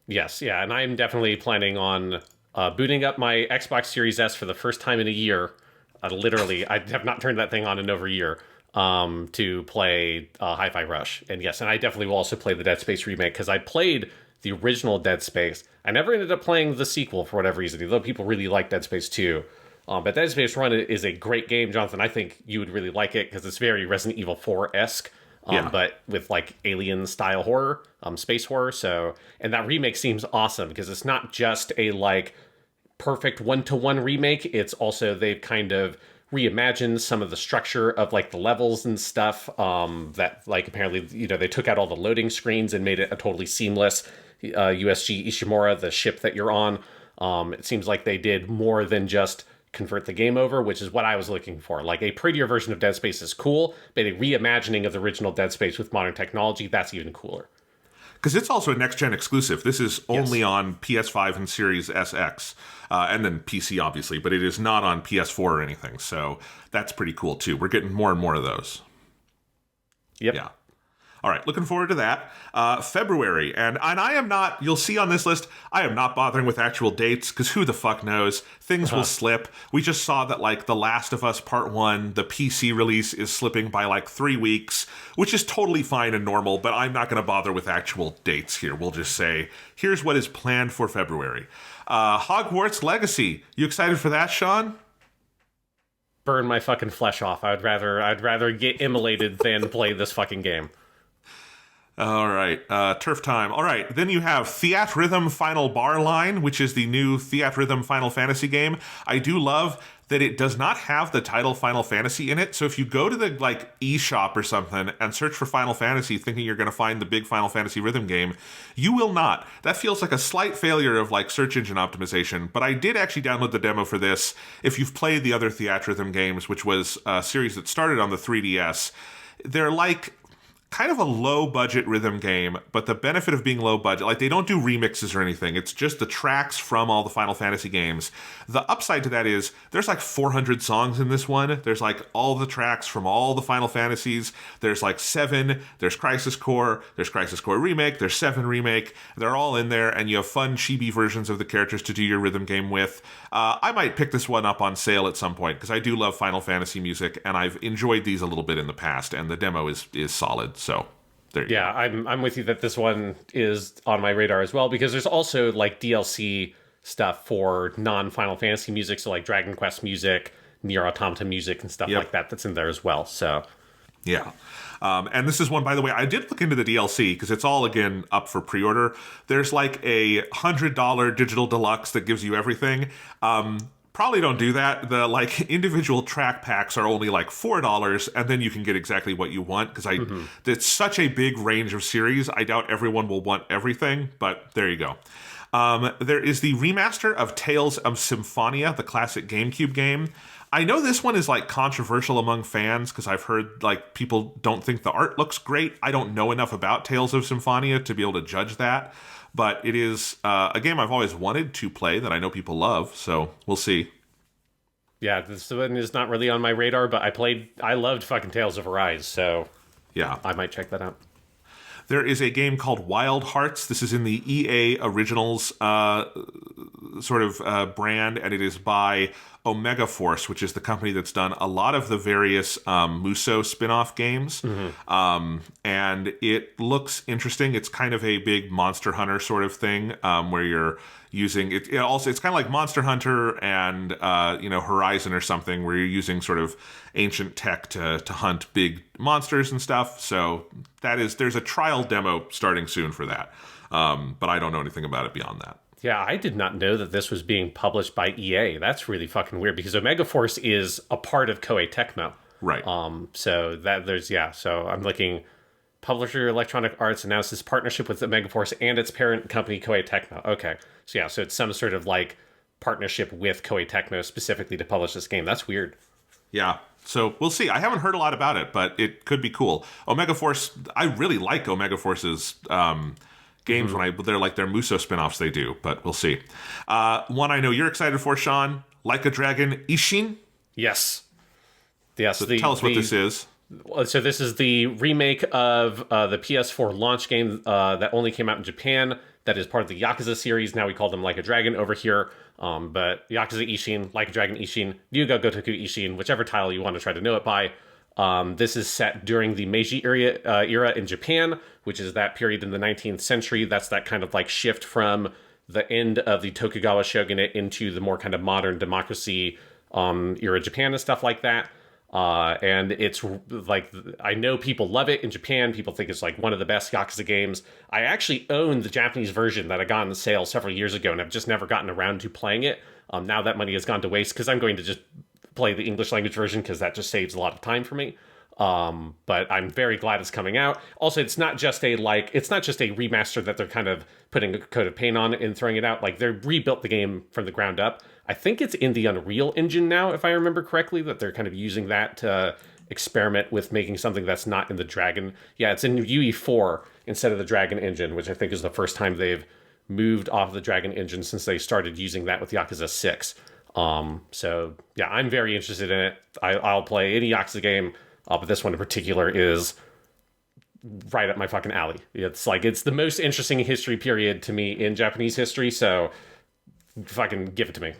Yes, yeah. And I'm definitely planning on booting up my Xbox Series S for the first time in a year. Literally, I have not turned that thing on in over a year to play Hi-Fi Rush. And yes, and I definitely will also play the Dead Space remake because I played the original Dead Space. I never ended up playing the sequel for whatever reason, although people really like Dead Space 2. But Dead Space 1 is a great game, Jonathan. I think you would really like it because it's very Resident Evil 4-esque, but with like alien-style horror, space horror. And that remake seems awesome because it's not just a like perfect one-to-one remake. It's also they've kind of reimagined some of the structure of like the levels and stuff that like apparently they took out all the loading screens and made it a totally seamless USG Ishimura, the ship that you're on. It seems like they did more than just convert the game over, which is what I was looking for. Like a prettier version of Dead Space is cool, but a reimagining of the original Dead Space with modern technology, that's even cooler. Because it's also a next-gen exclusive. This is only on PS5 and Series SX, and then PC, obviously, but it is not on PS4 or anything, so that's pretty cool, too. We're getting more and more of those. Yep. Yeah. All right, looking forward to that. February, and I am not, you'll see on this list, I am not bothering with actual dates, because who the fuck knows? Things will slip. We just saw that, like, The Last of Us Part 1, the PC release is slipping by, like, 3 weeks, which is totally fine and normal, but I'm not going to bother with actual dates here. We'll just say, here's what is planned for February. Hogwarts Legacy. You excited for that, Sean? Burn my fucking flesh off. I'd rather get immolated than play this fucking game. All right, turf time. All right, then you have Theatrhythm Final Bar Line, which is the new Theatrhythm Final Fantasy game. I do love that it does not have the title Final Fantasy in it, so if you go to the like eShop or something and search for Final Fantasy thinking you're going to find the big Final Fantasy rhythm game, you will not. That feels like a slight failure of like search engine optimization, but I did actually download the demo for this. If you've played the other Theatrhythm games, which was a series that started on the 3DS, they're like kind of a low-budget rhythm game, but the benefit of being low-budget, like they don't do remixes or anything. It's just the tracks from all the Final Fantasy games. The upside to that is there's like 400 songs in this one. There's like all the tracks from all the Final Fantasies. There's like 7. There's Crisis Core. There's Crisis Core Remake. There's 7 Remake. They're all in there, and you have fun chibi versions of the characters to do your rhythm game with. I might pick this one up on sale at some point, because I do love Final Fantasy music, and I've enjoyed these a little bit in the past, and the demo is solid. So there you go. I'm with you that this one is on my radar as well, because there's also like DLC stuff for non-Final Fantasy music, so like Dragon Quest music, Nier Automata music, and stuff like that that's in there as well. So Yeah. And this is one, by the way, I did look into the DLC because it's all, again, up for pre-order. There's like a $100 digital deluxe that gives you everything. Probably don't do that. The like individual track packs are only like $4, and then you can get exactly what you want because it's such a big range of series. I doubt everyone will want everything, but there you go. There is the remaster of Tales of Symphonia, the classic GameCube game. I know this one is like controversial among fans because I've heard like people don't think the art looks great. I don't know enough about Tales of Symphonia to be able to judge that, but it is a game I've always wanted to play that I know people love, so we'll see. Yeah, this one is not really on my radar, but I loved fucking Tales of Arise, so yeah, I might check that out. There is a game called Wild Hearts. This is in the EA Originals sort of brand, and it is by Omega Force, which is the company that's done a lot of the various Musou spin-off games. And it looks interesting. It's kind of a big Monster Hunter sort of thing where you're using it. Also, it's kind of like Monster Hunter and Horizon or something, where you're using sort of ancient tech to hunt big monsters and stuff. So there's a trial demo starting soon for that, but I don't know anything about it beyond that. Yeah, I did not know that this was being published by EA. That's really fucking weird because Omega Force is a part of Koei Tecmo. Right. So I'm looking. Publisher Electronic Arts announces partnership with Omega Force and its parent company Koei Tecmo. Okay. So it's some sort of like partnership with Koei Tecmo specifically to publish this game. That's weird. Yeah. So we'll see. I haven't heard a lot about it, but it could be cool. Omega Force, I really like Omega Force's games when they're like their Musou spin-offs they do, but we'll see. One I know you're excited for, Sean, Like a Dragon Ishin. Yes. So tell us what this is. So this is the remake of the PS4 launch game that only came out in Japan. That is part of the Yakuza series. Now we call them Like a Dragon over here. But Yakuza Ishin, Like a Dragon Ishin, Ryuga Gotoku Ishin, whichever title you want to try to know it by. This is set during the Meiji era in Japan, which is that period in the 19th century. That's that kind of like shift from the end of the Tokugawa shogunate into the more kind of modern democracy era Japan and stuff like that. And it's like, I know people love it in Japan. People think it's like one of the best Yakuza games. I actually own the Japanese version that I got on sale several years ago, and I've just never gotten around to playing it. Now that money has gone to waste because I'm going to just play the English language version because that just saves a lot of time for me. But I'm very glad it's coming out. Also, it's not just a remaster that they're kind of putting a coat of paint on and throwing it out. Like, they rebuilt the game from the ground up. I think it's in the Unreal Engine now, if I remember correctly, that they're kind of using that to experiment with making something that's not in the Dragon. Yeah, it's in UE4 instead of the Dragon Engine, which I think is the first time they've moved off the Dragon Engine since they started using that with Yakuza 6. So yeah, I'm very interested in it. I'll play any Yakuza game, but this one in particular is right up my fucking alley. It's the most interesting history period to me in Japanese history, so fucking give it to me.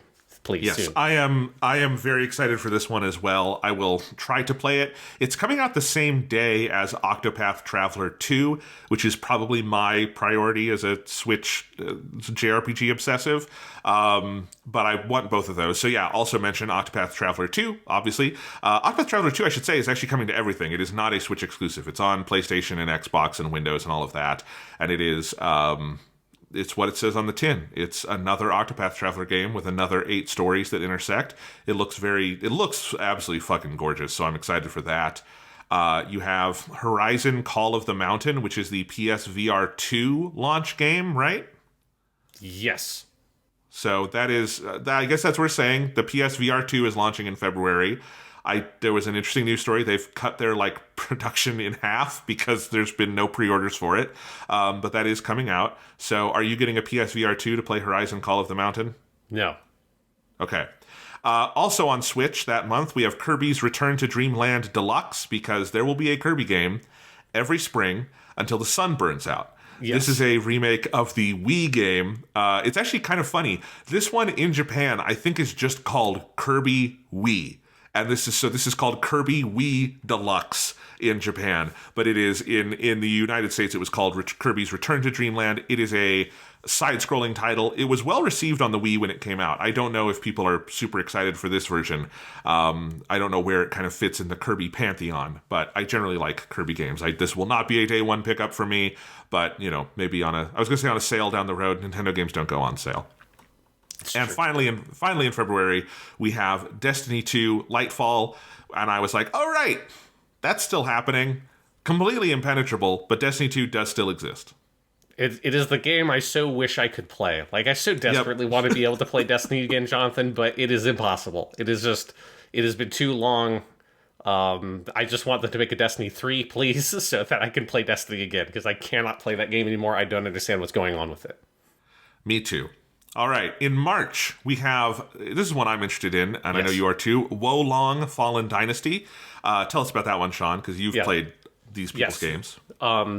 Please. Yes, soon. I am very excited for this one as well. I will try to play it. It's coming out the same day as Octopath Traveler 2, which is probably my priority as a Switch JRPG obsessive. But I want both of those. So yeah, also mention Octopath Traveler 2, obviously. Octopath Traveler 2, I should say, is actually coming to everything. It is not a Switch exclusive. It's on PlayStation and Xbox and Windows and all of that. And it is... it's what it says on the tin. It's another Octopath Traveler game with another 8 stories that intersect. It looks absolutely fucking gorgeous, so I'm excited for that. You have Horizon Call of the Mountain, which is the PSVR 2 launch game, right? Yes. So that is, I guess that's what we're saying. The PSVR 2 is launching in February. There was an interesting news story. They've cut their production in half because there's been no pre-orders for it. But that is coming out. So are you getting a PSVR 2 to play Horizon Call of the Mountain? No. Okay. Also on Switch that month, we have Kirby's Return to Dreamland Deluxe, because there will be a Kirby game every spring until the sun burns out. Yes. This is a remake of the Wii game. It's actually kind of funny. This one in Japan, I think, is just called Kirby Wii. and this is called Kirby Wii Deluxe in Japan, but it is in the United States. It was called Kirby's Return to Dreamland. It is a side-scrolling title. It was well received on the Wii when it came out. I don't know if people are super excited for this version. I don't know where it kind of fits in the Kirby pantheon, but I generally like Kirby games. This will not be a day one pickup for me, but maybe I was going to say on a sale down the road. Nintendo games don't go on sale. And finally in February, we have Destiny 2 Lightfall, and I was like, all right, that's still happening. Completely impenetrable, but Destiny 2 does still exist. It is the game I so wish I could play. Like, I so desperately want to be able to play Destiny again, Jonathan, but it is impossible. It has been too long. I just want them to make a Destiny 3, please, so that I can play Destiny again, because I cannot play that game anymore. I don't understand what's going on with it. Me too. All right, in March, we have, this is one I'm interested in, and yes. I know you are too, Wo Long Fallen Dynasty. Tell us about that one, Sean, because you've played these people's games.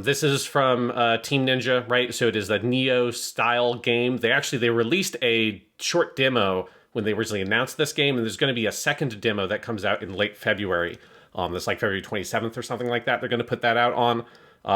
This is from Team Ninja, right? So it is a Neo-style game. They released a short demo when they originally announced this game, and there's going to be a second demo that comes out in late February. That's like February 27th or something like that. They're going to put that out on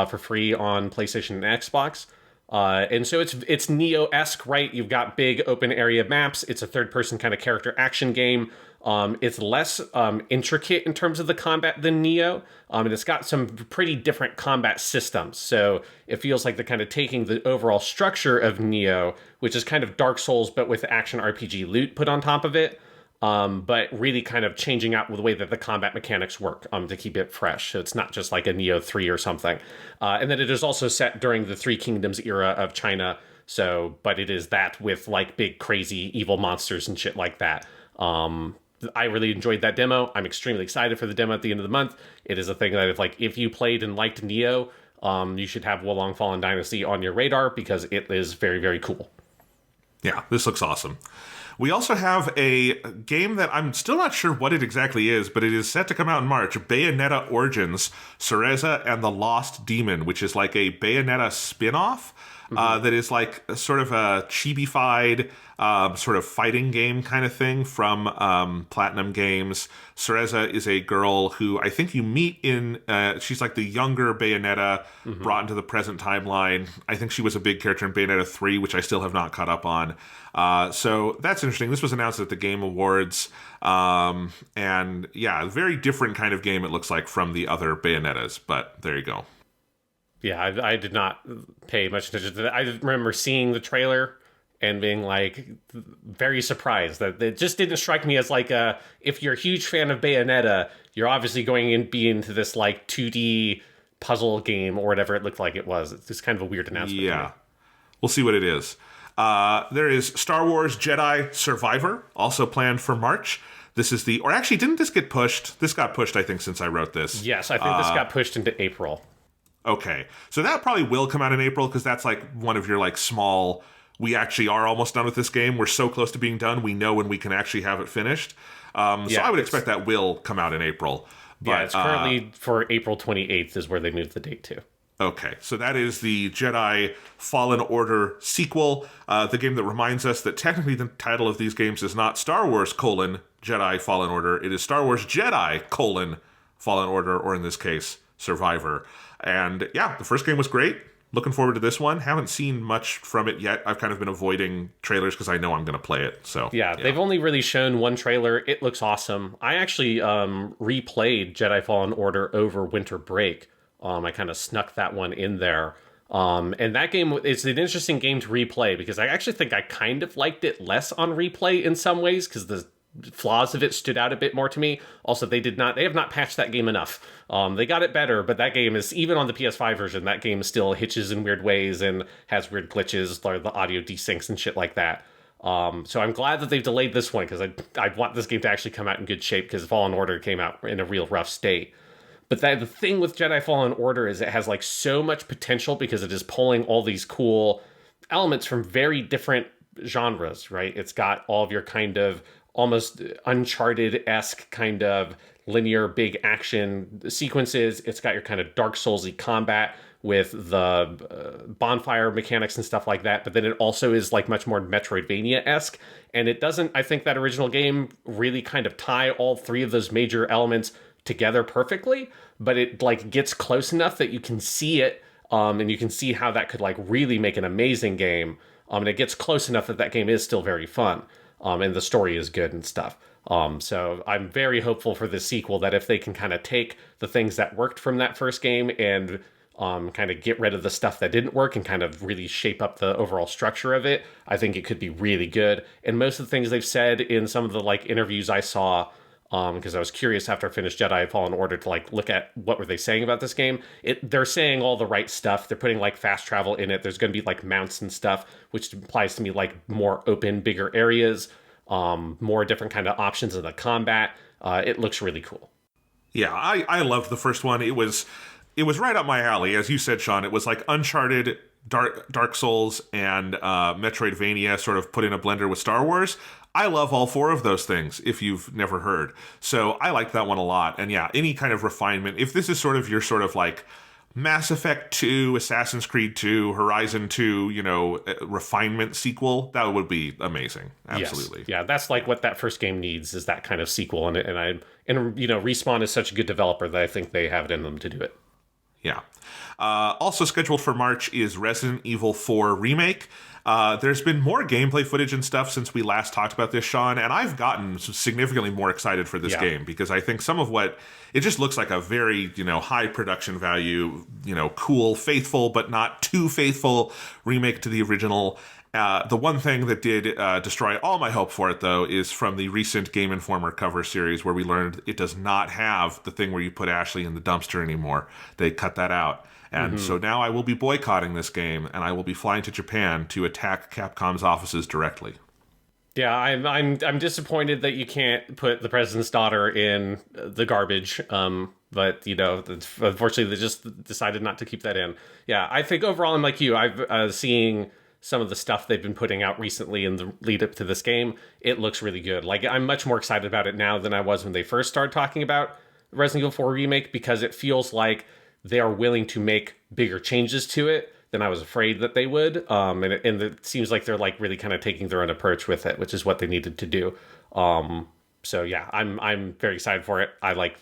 for free on PlayStation and Xbox. And so it's Neo-esque, right? You've got big open area maps. It's a third-person kind of character action game. It's less intricate in terms of the combat than Neo, and it's got some pretty different combat systems. So it feels like they're kind of taking the overall structure of Neo, which is kind of Dark Souls, but with action RPG loot put on top of it, but really kind of changing out the way that the combat mechanics work to keep it fresh. So it's not just like a Neo 3 or something. And then it is also set during the Three Kingdoms era of China. But it is that with like big, crazy, evil monsters and shit like that. I really enjoyed that demo. I'm extremely excited for the demo at the end of the month. It is a thing that if you played and liked Neo, you should have Wo Long Fallen Dynasty on your radar because it is very, very cool. Yeah, this looks awesome. We also have a game that I'm still not sure what it exactly is, but it is set to come out in March. Bayonetta Origins, Cereza and the Lost Demon, which is like a Bayonetta spin-off that is like a sort of a chibi-fied sort of fighting game kind of thing from Platinum Games. Cereza is a girl who I think you meet in, she's like the younger Bayonetta brought into the present timeline. I think she was a big character in Bayonetta 3, which I still have not caught up on. So that's interesting. This was announced at the Game Awards. And yeah, a very different kind of game it looks like from the other Bayonettas, but there you go. Yeah, I did not pay much attention to that. I remember seeing the trailer and being like very surprised that it just didn't strike me as like if you're a huge fan of Bayonetta, you're obviously going to be into this like 2D puzzle game or whatever it looked like it was. It's just kind of a weird announcement. Yeah, we'll see what it is. There is Star Wars Jedi Survivor, also planned for March. This is or actually, didn't this get pushed? This got pushed, I think, since I wrote this. Yes, I think this got pushed into April. Okay, so that probably will come out in April because that's like one of your like small, we actually are almost done with this game. We're so close to being done. We know when we can actually have it finished. So I would expect that will come out in April. But, yeah, it's currently for April 28th is where they moved the date to. Okay, so that is the Jedi Fallen Order sequel, the game that reminds us that technically the title of these games is not Star Wars : Jedi Fallen Order. It is Star Wars Jedi : Fallen Order, or in this case, Survivor. And yeah, the first game was great. Looking forward to this one. Haven't seen much from it yet. I've kind of been avoiding trailers because I know I'm going to play it. So yeah, they've only really shown one trailer. It looks awesome. I actually replayed Jedi Fallen Order over winter break. I kind of snuck that one in there. And that game, it's an interesting game to replay because I actually think I kind of liked it less on replay in some ways because the flaws of it stood out a bit more to me. Also, they have not patched that game enough. They got it better, but that game is, even on the PS5 version, that game still hitches in weird ways and has weird glitches, like the audio desyncs and shit like that. So I'm glad that they've delayed this one because I want this game to actually come out in good shape because Fallen Order came out in a real rough state. But the thing with Jedi Fallen Order is it has like so much potential because it is pulling all these cool elements from very different genres, right? It's got all of your kind of almost Uncharted-esque kind of linear big action sequences. It's got your kind of Dark Souls-y combat with the bonfire mechanics and stuff like that, but then it also is like much more Metroidvania-esque, and it doesn't, I think that original game really kind of tie all three of those major elements together perfectly, but it like gets close enough that you can see it, and you can see how that could like really make an amazing game, and it gets close enough that that game is still very fun, and the story is good and stuff. So I'm very hopeful for this sequel, that if they can kind of take the things that worked from that first game and kind of get rid of the stuff that didn't work and kind of really shape up the overall structure of it, I think it could be really good. And most of the things they've said in some of the like interviews I saw, because I was curious after I finished Jedi Fallen Order to like look at what were they saying about this game. They're saying all the right stuff. They're putting like fast travel in it. There's going to be like mounts and stuff, which implies to me like more open, bigger areas, more different kind of options in the combat. It looks really cool. Yeah, I loved the first one. It was right up my alley, as you said, Sean. It was like Uncharted, Dark Souls, and Metroidvania sort of put in a blender with Star Wars. I love all four of those things, if you've never heard. So I liked that one a lot. And yeah, any kind of refinement, if this is sort of your sort of like Mass Effect 2, Assassin's Creed 2, Horizon 2, refinement sequel, that would be amazing. Absolutely. Yes. Yeah, that's like what that first game needs, is that kind of sequel. And Respawn is such a good developer that I think they have it in them to do it. Yeah. Also scheduled for March is Resident Evil 4 Remake. There's been more gameplay footage and stuff since we last talked about this, Sean, and I've gotten significantly more excited for this game, because I think some of what it just looks like a very, high production value, cool, faithful, but not too faithful remake to the original. The one thing that did destroy all my hope for it, though, is from the recent Game Informer cover series, where we learned it does not have the thing where you put Ashley in the dumpster anymore. They cut that out. And so now I will be boycotting this game, and I will be flying to Japan to attack Capcom's offices directly. Yeah, I'm disappointed that you can't put the president's daughter in the garbage. But unfortunately, they just decided not to keep that in. Yeah, I think overall, I'm like you. I've seeing some of the stuff they've been putting out recently in the lead up to this game. It looks really good. Like, I'm much more excited about it now than I was when they first started talking about Resident Evil 4 Remake, because it feels like they are willing to make bigger changes to it than I was afraid that they would. And it seems like they're like really kind of taking their own approach with it, which is what they needed to do. So yeah, I'm very excited for it. I like,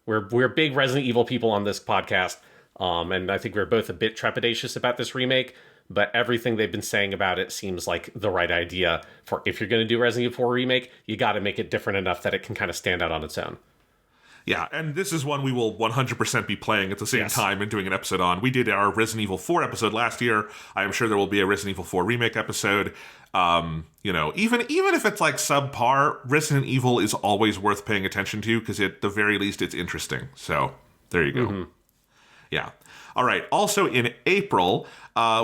we're big Resident Evil people on this podcast. And I think we're both a bit trepidatious about this remake, but everything they've been saying about it seems like the right idea for, if you're going to do Resident Evil 4 remake, you got to make it different enough that it can kind of stand out on its own. Yeah, and this is one we will 100% be playing at the same time and doing an episode on. We did our Resident Evil 4 episode last year. I am sure there will be a Resident Evil 4 remake episode. Even if it's like subpar, Resident Evil is always worth paying attention to, because at the very least it's interesting. So there you go. Mm-hmm. Yeah. All right. Also in April,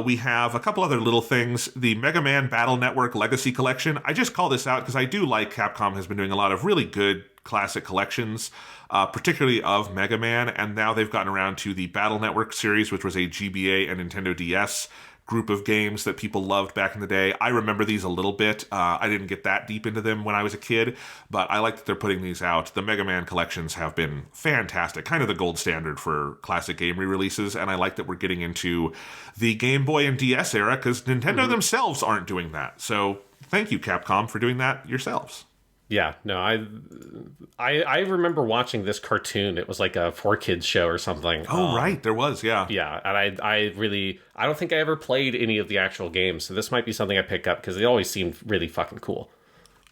we have a couple other little things. The Mega Man Battle Network Legacy Collection. I just call this out because I do like Capcom has been doing a lot of really good classic collections, particularly of Mega Man, and now they've gotten around to the Battle Network series, which was a GBA and Nintendo DS group of games that people loved back in the day. I remember these a little bit. I didn't get that deep into them when I was a kid, but I like that they're putting these out. The Mega Man collections have been fantastic, kind of the gold standard for classic game re-releases, and I like that we're getting into the Game Boy and DS era, because Nintendo themselves aren't doing that. So thank you, Capcom, for doing that yourselves. Yeah, no, I remember watching this cartoon. It was like a 4Kids show or something. Oh, right, there was, yeah. Yeah, and I don't think I ever played any of the actual games, so this might be something I pick up, because they always seemed really fucking cool.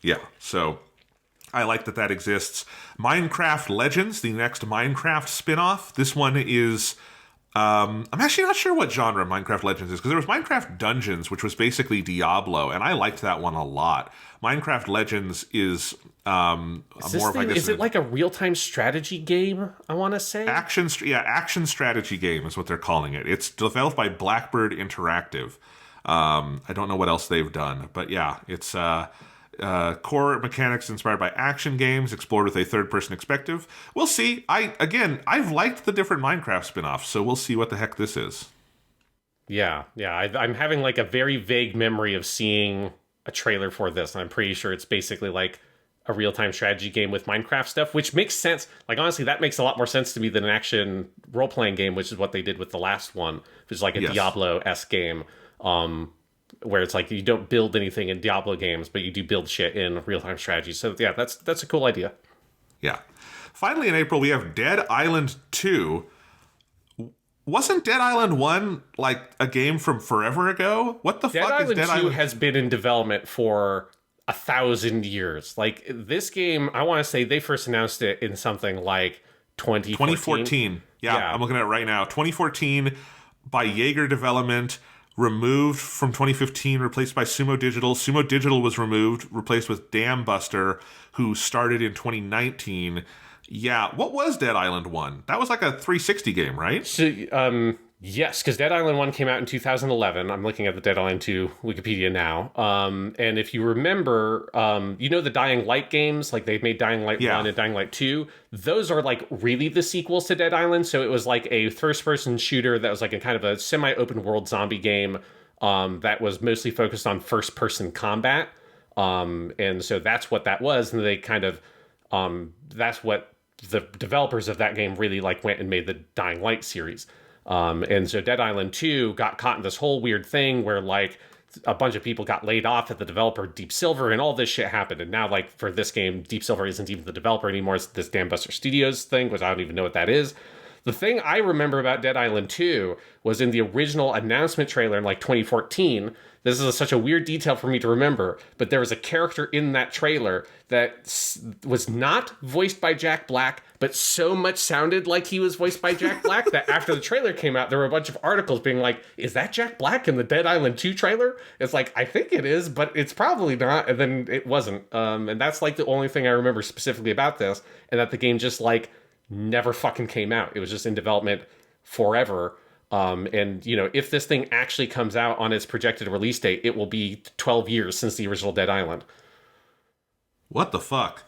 Yeah, so I like that exists. Minecraft Legends, the next Minecraft spin-off. This one is... I'm actually not sure what genre Minecraft Legends is, because there was Minecraft Dungeons, which was basically Diablo, and I liked that one a lot. Minecraft Legends is is it like a real-time strategy game, I want to say? Action strategy game is what they're calling it. It's developed by Blackbird Interactive. I don't know what else they've done, but yeah, it's core mechanics inspired by action games, explored with a third-person perspective. We'll see. I've liked the different Minecraft spin-offs, so we'll see what the heck this is. Yeah. I'm having like a very vague memory of seeing a trailer for this, and I'm pretty sure it's basically like a real-time strategy game with Minecraft stuff, which makes sense. Like, honestly, that makes a lot more sense to me than an action role-playing game, which is what they did with the last one, which is like a Diablo-esque game, where it's like you don't build anything in Diablo games, but you do build shit in real-time strategy. So yeah, that's a cool idea. Yeah. Finally, in April, we have Dead Island 2. Wasn't Dead Island 1 like a game from forever ago? What the fuck is Dead Island 2? Dead Island 2 has been in development for 1,000 years. Like, this game, I want to say they first announced it in something like 2014. Yeah, I'm looking at it right now. 2014 by Jaeger Development, removed from 2015, replaced by Sumo Digital. Sumo Digital was removed, replaced with Dam Buster, who started in 2019. Yeah, what was Dead Island 1? That was like a 360 game, right? So, yes, because Dead Island 1 came out in 2011. I'm looking at the Dead Island 2 Wikipedia now. And if you remember, you know the Dying Light games? Like, they made Dying Light 1 and Dying Light 2. Those are, like, really the sequels to Dead Island. So it was, like, a first-person shooter that was, like, a kind of a semi-open world zombie game that was mostly focused on first-person combat. And so that's what that was. And they kind of... that's what the developers of that game really, like, went and made the Dying Light series. And so Dead Island 2 got caught in this whole weird thing where, like, a bunch of people got laid off at the developer Deep Silver, and all this shit happened. And now, like, for this game, Deep Silver isn't even the developer anymore. It's this Dam Buster Studios thing, which I don't even know what that is. The thing I remember about Dead Island 2 was in the original announcement trailer in, like, 2014. This is such a weird detail for me to remember, but there was a character in that trailer that was not voiced by Jack Black, but so much sounded like he was voiced by Jack Black that after the trailer came out, there were a bunch of articles being like, is that Jack Black in the Dead Island 2 trailer? It's like, I think it is, but it's probably not, and then it wasn't. And that's, like, the only thing I remember specifically about this, and that the game just, like, never fucking came out. It was just in development forever. And, you know, if this thing actually comes out on its projected release date, it will be 12 years since the original Dead Island. What the fuck?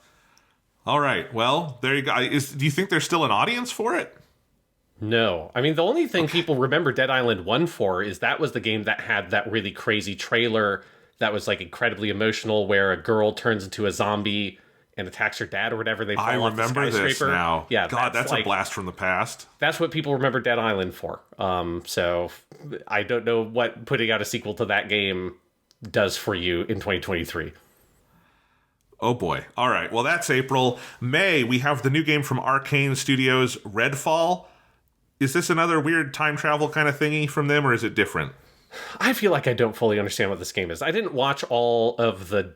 All right, well, there you go. Do you think there's still an audience for it? No. I mean, the only thing people remember Dead Island 1 for is that was the game that had that really crazy trailer that was, like, incredibly emotional, where a girl turns into a zombie and attacks her dad or whatever. They fall off the skyscraper. I remember this now. Yeah, God, that's like, a blast from the past. That's what people remember Dead Island for. So I don't know what putting out a sequel to that game does for you in 2023. Oh boy. All right. Well, that's April. May, we have the new game from Arcane Studios, Redfall. Is this another weird time travel kind of thingy from them, or is it different? I feel like I don't fully understand what this game is. I didn't watch all of the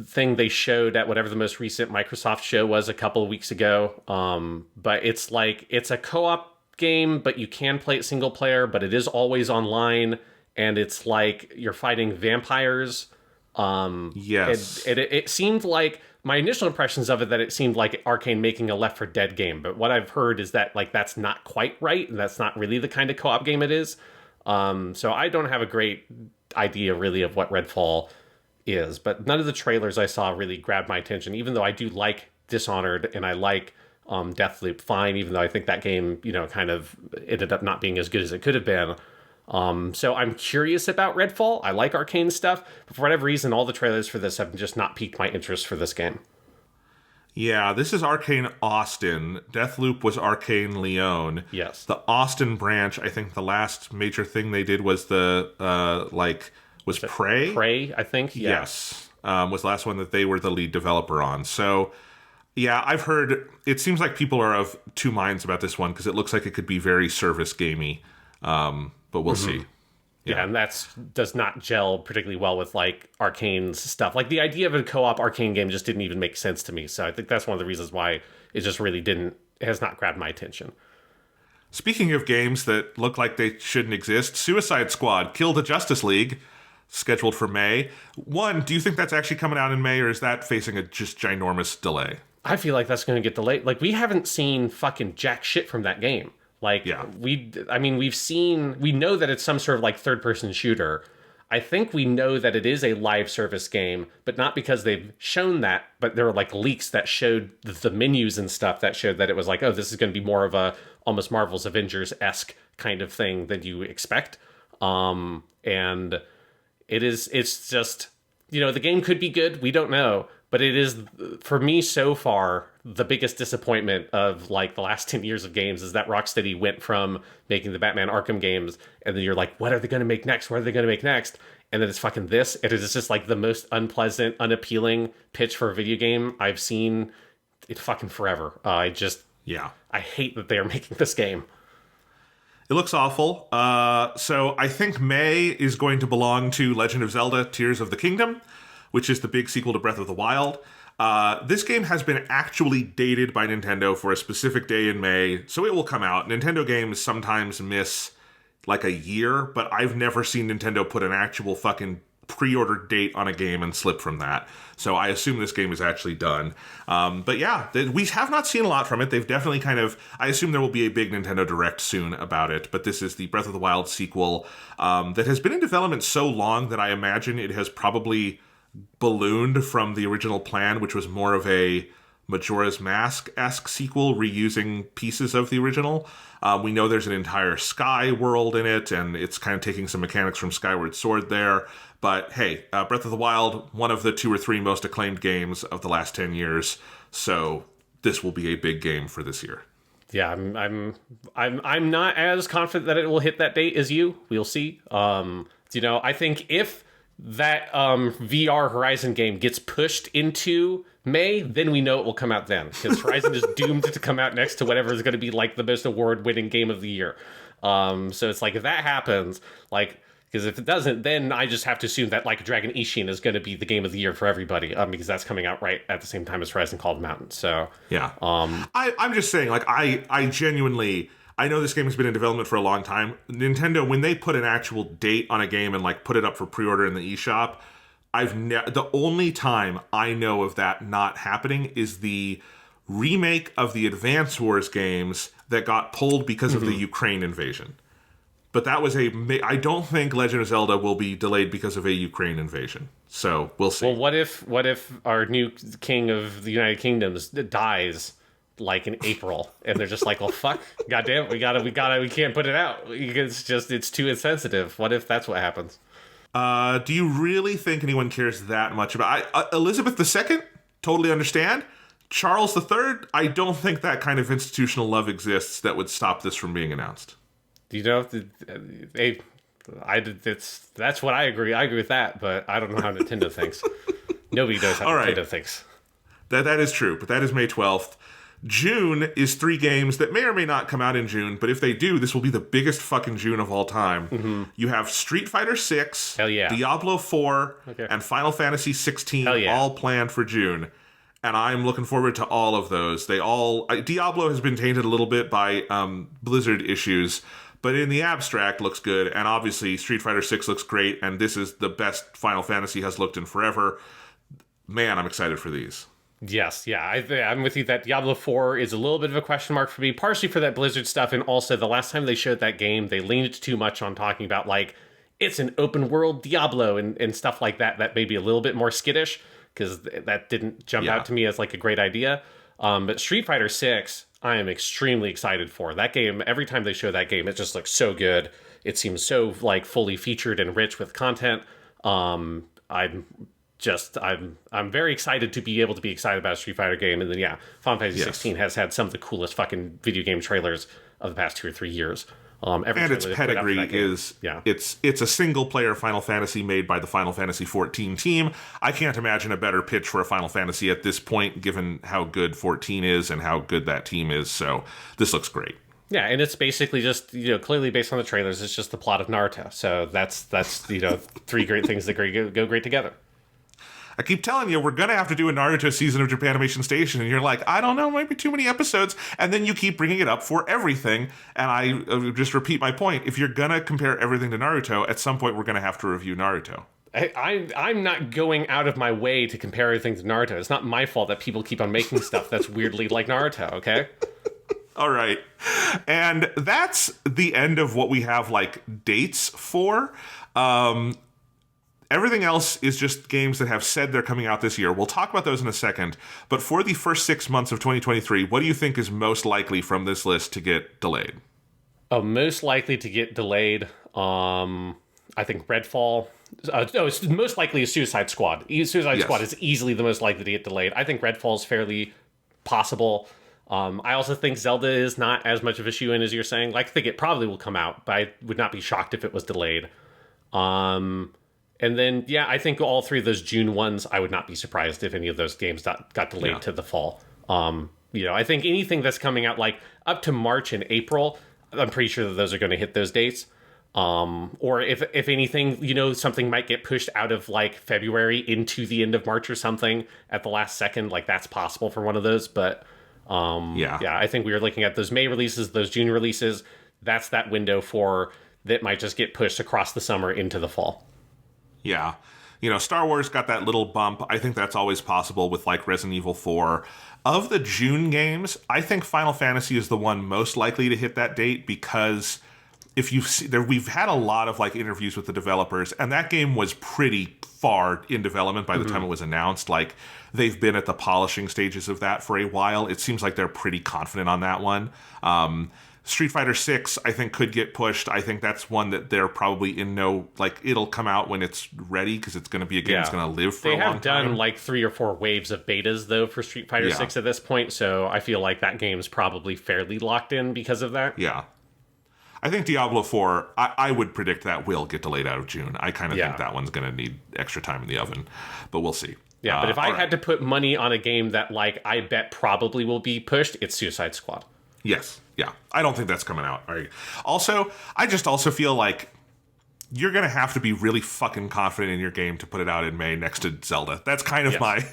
thing they showed at whatever the most recent Microsoft show was a couple of weeks ago. But it's like, it's a co-op game, but you can play it single player, but it is always online, and it's like you're fighting vampires. Yes. It seemed like, my initial impressions of it, that it seemed like Arcane making a Left 4 Dead game, but what I've heard is that, like, that's not quite right, and that's not really the kind of co-op game it is. So I don't have a great idea really of what Redfall is, but none of the trailers I saw really grabbed my attention, even though I do like Dishonored and I like Deathloop fine, even though I think that game, you know, kind of ended up not being as good as it could have been. So I'm curious about Redfall. I like Arcane stuff, but for whatever reason, all the trailers for this have just not piqued my interest for this game. Yeah, this is Arcane Austin. Deathloop was Arcane Lyon. Yes. The Austin branch, I think the last major thing they did was was Prey? Prey, I think. Yeah. Yes. Was the last one that they were the lead developer on. So, yeah, I've heard, it seems like people are of two minds about this one, because it looks like it could be very service gamey. But we'll see. Yeah, and that does not gel particularly well with, like, Arcane's stuff. Like, the idea of a co-op Arcane game just didn't even make sense to me. So I think that's one of the reasons why it just really has not grabbed my attention. Speaking of games that look like they shouldn't exist, Suicide Squad, Kill the Justice League, scheduled for May. One, do you think that's actually coming out in May, or is that facing a just ginormous delay? I feel like that's going to get delayed. Like, we haven't seen fucking jack shit from that game. Like, yeah. we know that it's some sort of, like, third-person shooter. I think we know that it is a live service game, but not because they've shown that, but there were, like, leaks that showed the menus and stuff that showed that it was like, oh, this is going to be more of a almost Marvel's Avengers-esque kind of thing than you expect. And it's just, you know, the game could be good. We don't know. But it is, for me so far, the biggest disappointment of like the last 10 years of games is that Rocksteady went from making the Batman Arkham games, and then you're like, what are they going to make next? What are they going to make next? And then it's fucking this. It is just like the most unpleasant, unappealing pitch for a video game I've seen in fucking forever. I hate that they are making this game. It looks awful. So I think May is going to belong to Legend of Zelda Tears of the Kingdom, which is the big sequel to Breath of the Wild. This game has been actually dated by Nintendo for a specific day in May, so it will come out. Nintendo games sometimes miss like a year, but I've never seen Nintendo put an actual fucking pre-order date on a game and slip from that. So I assume this game is actually done. But yeah, we have not seen a lot from it. They've definitely I assume there will be a big Nintendo Direct soon about it, but this is the Breath of the Wild sequel that has been in development so long that I imagine it has probably ballooned from the original plan, which was more of a Majora's Mask-esque sequel, reusing pieces of the original. We know there's an entire sky world in it, and it's kind of taking some mechanics from Skyward Sword there. But hey, Breath of the Wild, one of the 2 or 3 most acclaimed games of the last 10 years. So this will be a big game for this year. Yeah, I'm not as confident that it will hit that date as you. We'll see. I think if that VR Horizon game gets pushed into May, then we know it will come out then. Because Horizon is doomed to come out next to whatever is going to be like the most award-winning game of the year. So it's like if that happens, like, because if it doesn't, then I just have to assume that like Dragon Ishin is going to be the game of the year for everybody, because that's coming out right at the same time as Horizon Called Mountain. So yeah, I'm just saying, like, I genuinely. I know this game has been in development for a long time. Nintendo, when they put an actual date on a game and like put it up for pre-order in the eShop, the only time I know of that not happening is the remake of the Advance Wars games that got pulled because of the Ukraine invasion. But that was I don't think Legend of Zelda will be delayed because of a Ukraine invasion. So we'll see. Well, what if our new king of the United Kingdoms dies like in April, and they're just like, well, fuck, goddamn, we can't put it out. It's too insensitive. What if that's what happens? Do you really think anyone cares that much about Elizabeth II? Totally understand. Charles III, I don't think that kind of institutional love exists that would stop this from being announced. That's what I agree. I agree with that, but I don't know how Nintendo thinks. Nobody knows how Nintendo thinks. That is true, but that is May 12th. June is 3 games that may or may not come out in June, but if they do, this will be the biggest fucking June of all time. Mm-hmm. You have Street Fighter VI, Hell yeah. Diablo IV, and Final Fantasy XVI all planned for June. And I'm looking forward to all of those. Diablo has been tainted a little bit by Blizzard issues, but in the abstract looks good. And obviously Street Fighter VI looks great, and this is the best Final Fantasy has looked in forever. Man, I'm excited for these. Yes, yeah, I'm with you that Diablo 4 is a little bit of a question mark for me, partially for that Blizzard stuff, and also the last time they showed that game, they leaned too much on talking about, like, it's an open world Diablo and stuff like that may be a little bit more skittish, because that didn't jump out to me as, like, a great idea. But Street Fighter 6, I am extremely excited for. That game, every time they show that game, it just looks so good. It seems so, like, fully featured and rich with content. I'm very excited to be able to be excited about a Street Fighter game. And then, Final Fantasy 16 has had some of the coolest fucking video game trailers of the past 2 or 3 years. And its pedigree is, it's a single player Final Fantasy made by the Final Fantasy XIV team. I can't imagine a better pitch for a Final Fantasy at this point, given how good 14 is and how good that team is. So this looks great. Yeah, and it's basically just, clearly based on the trailers, it's just the plot of Naruto. So that's 3 great things that go great together. I keep telling you, we're going to have to do a Naruto season of Japanimation Station. And you're like, I don't know, might be too many episodes. And then you keep bringing it up for everything. And I just repeat my point. If you're going to compare everything to Naruto, at some point we're going to have to review Naruto. I'm not going out of my way to compare everything to Naruto. It's not my fault that people keep on making stuff that's weirdly like Naruto, okay? All right. And that's the end of what we have, like, dates for. Everything else is just games that have said they're coming out this year. We'll talk about those in a second. But for the first 6 months of 2023, what do you think is most likely from this list to get delayed? Most likely to get delayed. I think Redfall. No, it's most likely a Suicide Squad. Suicide Yes. Squad is easily the most likely to get delayed. I think Redfall is fairly possible. I also think Zelda is not as much of a shoe-in as you're saying. Like, I think it probably will come out, but I would not be shocked if it was delayed. And then, yeah, I think all three of those June ones, I would not be surprised if any of those games got delayed to the fall. I think anything that's coming out like up to March and April, I'm pretty sure that those are going to hit those dates. Or if anything, something might get pushed out of like February into the end of March or something at the last second. Like that's possible for one of those. But I think we were looking at those May releases, those June releases. That's that window that might just get pushed across the summer into the fall. Yeah. Star Wars got that little bump. I think that's always possible with like Resident Evil 4. Of the June games, I think Final Fantasy is the one most likely to hit that date because if you see there, we've had a lot of like interviews with the developers, and that game was pretty far in development by the time it was announced. Like they've been at the polishing stages of that for a while. It seems like they're pretty confident on that one. Street Fighter VI, I think, could get pushed. I think that's one that they're probably it'll come out when it's ready because it's going to be a game that's going to live for a long time. They have done like 3 or 4 waves of betas, though, for Street Fighter VI at this point, so I feel like that game's probably fairly locked in because of that. Yeah. I think Diablo IV, I would predict that will get delayed out of June. I kind of think that one's going to need extra time in the oven, but we'll see. Yeah, but if I had to put money on a game that like I bet probably will be pushed, it's Suicide Squad. Yes. Yeah. I don't think that's coming out. All right. Also, I just also feel like you're going to have to be really fucking confident in your game to put it out in May next to Zelda. That's kind of my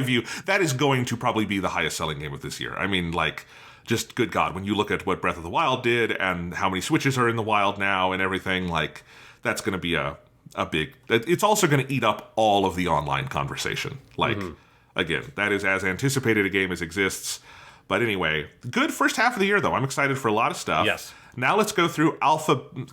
view. That is going to probably be the highest selling game of this year. I mean, like, just good God, when you look at what Breath of the Wild did and how many Switches are in the wild now and everything, like, that's going to be a big... It's also going to eat up all of the online conversation. Like, again, that is as anticipated a game as exists. But anyway, good first half of the year, though. I'm excited for a lot of stuff. Yes. Now let's go through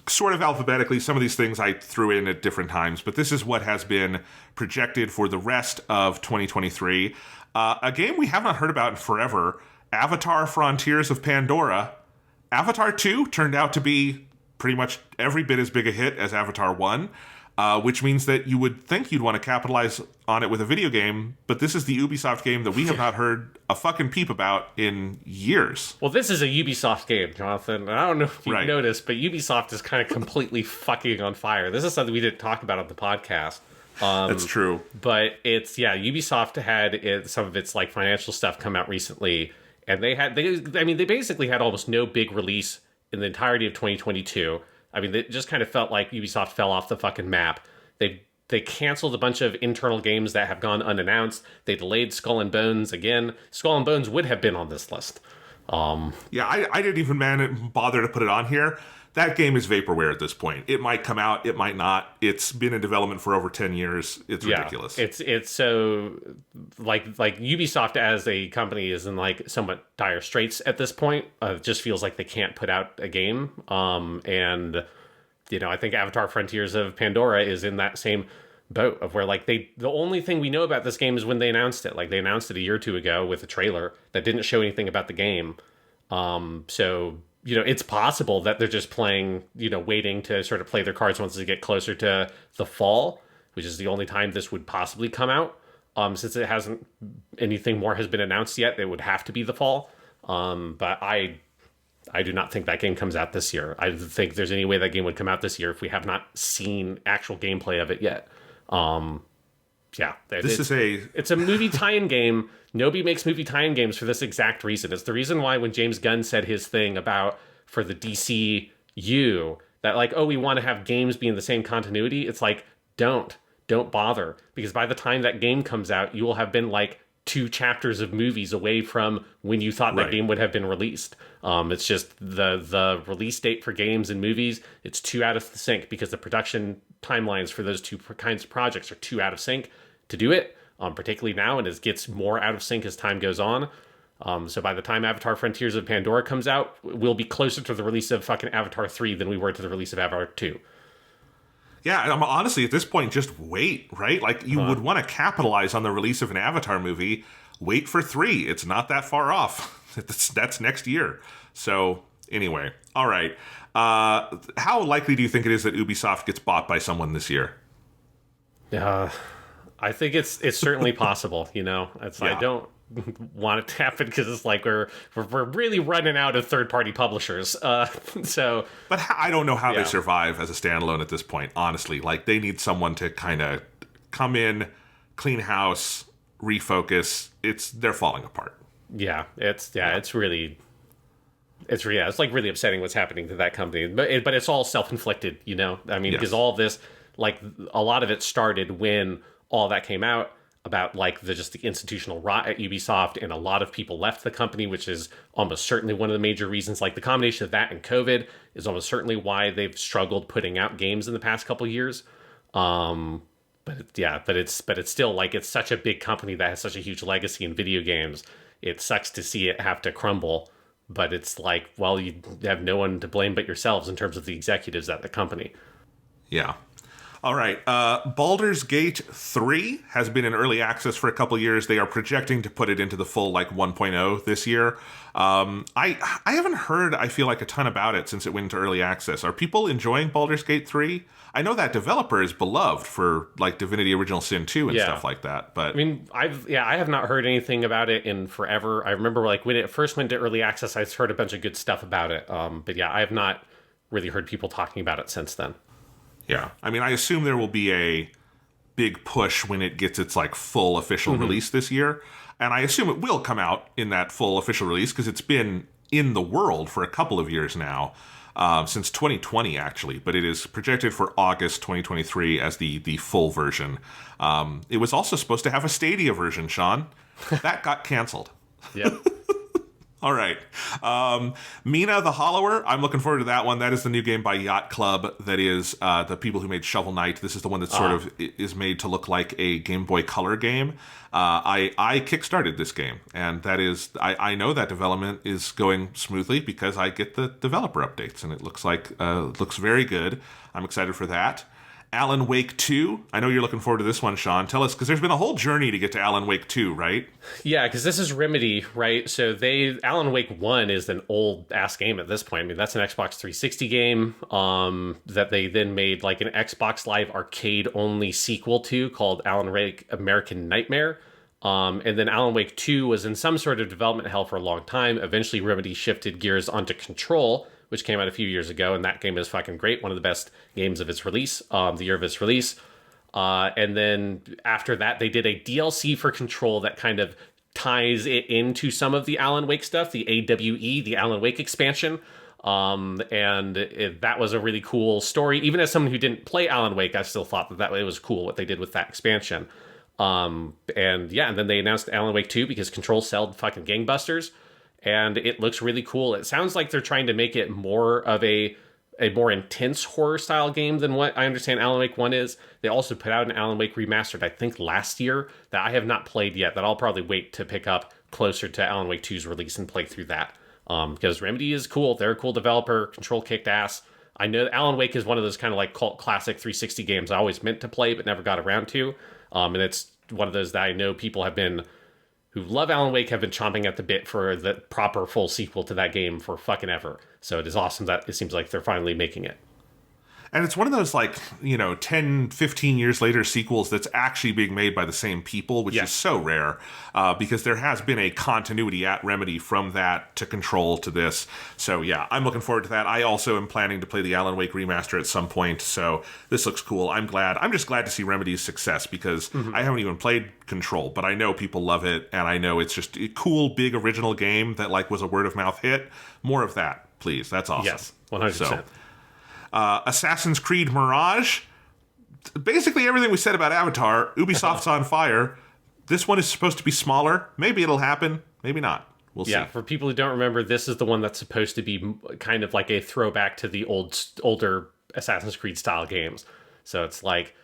sort of alphabetically. Some of these things I threw in at different times, but this is what has been projected for the rest of 2023. A game we have not heard about in forever, Avatar: Frontiers of Pandora. Avatar 2 turned out to be pretty much every bit as big a hit as Avatar 1. Which means that you would think you'd want to capitalize on it with a video game, but this is the Ubisoft game that we have not heard a fucking peep about in years. Well, this is a Ubisoft game, Jonathan. I don't know if you've noticed, but Ubisoft is kind of completely fucking on fire. This is something we didn't talk about on the podcast. That's true. But Ubisoft had some of its like financial stuff come out recently, and they basically had almost no big release in the entirety of 2022. I mean, it just kind of felt like Ubisoft fell off the fucking map. They canceled a bunch of internal games that have gone unannounced. They delayed Skull and Bones again. Skull and Bones would have been on this list. I didn't even bother to put it on here. That game is vaporware at this point. It might come out, it might not. It's been in development for over 10 years. It's ridiculous. It's so like Ubisoft as a company is in like somewhat dire straits at this point. It just feels like they can't put out a game. I think Avatar: Frontiers of Pandora is in that same boat of where like the only thing we know about this game is when they announced it. Like they announced it a year or two ago with a trailer that didn't show anything about the game. It's possible that they're just playing, waiting to sort of play their cards once they get closer to the fall, which is the only time this would possibly come out. Since it hasn't, anything more has been announced yet, it would have to be the fall. But I do not think that game comes out this year. I don't think there's any way that game would come out this year if we have not seen actual gameplay of it yet. It's a movie tie-in game. Nobody makes movie tie-in games for this exact reason. It's the reason why when James Gunn said his thing about for the DCU that like, we want to have games be in the same continuity. It's like, don't bother, because by the time that game comes out, you will have been like 2 chapters of movies away from when you thought that game would have been released. It's just the release date for games and movies. It's too out of sync because the production timelines for those 2 kinds of projects are too out of sync to do it. Particularly now, and it gets more out of sync as time goes on. So by the time Avatar: Frontiers of Pandora comes out, we'll be closer to the release of fucking Avatar 3 than we were to the release of Avatar 2. Yeah, and honestly, at this point, just wait, right? Like, you would want to capitalize on the release of an Avatar movie. Wait for 3. It's not that far off. That's next year. So, Anyway, all right. How likely do you think it is that Ubisoft gets bought by someone this year? I think it's certainly possible. It's Yeah. I don't want it to happen because it's like we're really running out of third party publishers. So, But I don't know how Yeah. they survive as a standalone at this point, honestly. Like, they need someone to kind of come in, clean house, refocus. They're falling apart. it's really. It's like really upsetting what's happening to that company, but it's all self-inflicted, I mean, Yes. because all of this, like a lot of it started when all that came out about like just the institutional rot at Ubisoft, and a lot of people left the company, which is almost certainly one of the major reasons. Like the combination of that and COVID is almost certainly why they've struggled putting out games in the past couple years. But it's still like it's such a big company that has such a huge legacy in video games. It sucks to see it have to crumble. But it's like, well, you have no one to blame but yourselves in terms of the executives at the company. Yeah. All right. Baldur's Gate 3 has been in early access for a couple years. They are projecting to put it into the full 1.0 this year. I haven't heard, I feel like, a ton about it since it went into early access. Are people enjoying Baldur's Gate 3? I know that developer is beloved for Divinity Original Sin 2 and stuff like that. But I mean, I have not heard anything about it in forever. I remember when it first went to early access, I heard a bunch of good stuff about it. But I have not really heard people talking about it since then. yeah, I mean, I assume there will be a big push when it gets its full official release this year. And I assume it will come out in that full official release because it's been in the world for a couple of years now. Since 2020, actually, but it is projected for August 2023 as the full version. It was also supposed to have a Stadia version, Sean. That got canceled. Yeah. All right. Mina the Hollower, I'm looking forward to that one. That is the new game by Yacht Club. That is the people who made Shovel Knight. This is the one that sort of is made to look like a Game Boy Color game. I kickstarted this game, and that is I know that development is going smoothly because I get the developer updates, and it looks very good. I'm excited for that. Alan Wake 2. I know you're looking forward to this one, Sean. Tell us, because there's been a whole journey to get to Alan Wake 2, right? Yeah, because this is Remedy, right? So Alan Wake 1 is an old-ass game at this point. I mean, that's an Xbox 360 game that they then made like an Xbox Live Arcade-only sequel to called Alan Wake American Nightmare. And then Alan Wake 2 was in some sort of development hell for a long time. Eventually, Remedy shifted gears onto Control, which came out a few years ago, and that game is fucking great. One of the best games of its release, the year of its release. And then after that, they did a DLC for Control that kind of ties it into some of the Alan Wake stuff, the AWE, the Alan Wake expansion. That was a really cool story. Even as someone who didn't play Alan Wake, I still thought that it was cool what they did with that expansion. And then they announced Alan Wake 2 because Control sold fucking gangbusters. And it looks really cool. It sounds like they're trying to make it more of a more intense horror style game than what I understand Alan Wake 1 is. They also put out an Alan Wake remastered, I think last year, that I have not played yet, that I'll probably wait to pick up closer to Alan Wake 2's release and play through that. Because Remedy is cool. They're a cool developer. Control kicked ass. I know Alan Wake is one of those kind of like cult classic 360 games I always meant to play but never got around to. And it's one of those that I know people who love Alan Wake have been chomping at the bit for the proper full sequel to that game for fucking ever. So it is awesome that it seems like they're finally making it. And it's one of those 10, 15 years later sequels that's actually being made by the same people, which is so rare because there has been a continuity at Remedy from that to Control to this. So yeah, I'm looking forward to that. I also am planning to play the Alan Wake remaster at some point. So this looks cool. I'm just glad to see Remedy's success because I haven't even played Control, but I know people love it. And I know it's just a cool, big original game that was a word of mouth hit. More of that, please. That's awesome. Yes, 100%. So, Assassin's Creed Mirage. Basically everything we said about Avatar. Ubisoft's on fire. This one is supposed to be smaller. Maybe it'll happen. Maybe not. We'll see. Yeah, for people who don't remember, this is the one that's supposed to be kind of like a throwback to the older Assassin's Creed style games. So it's like,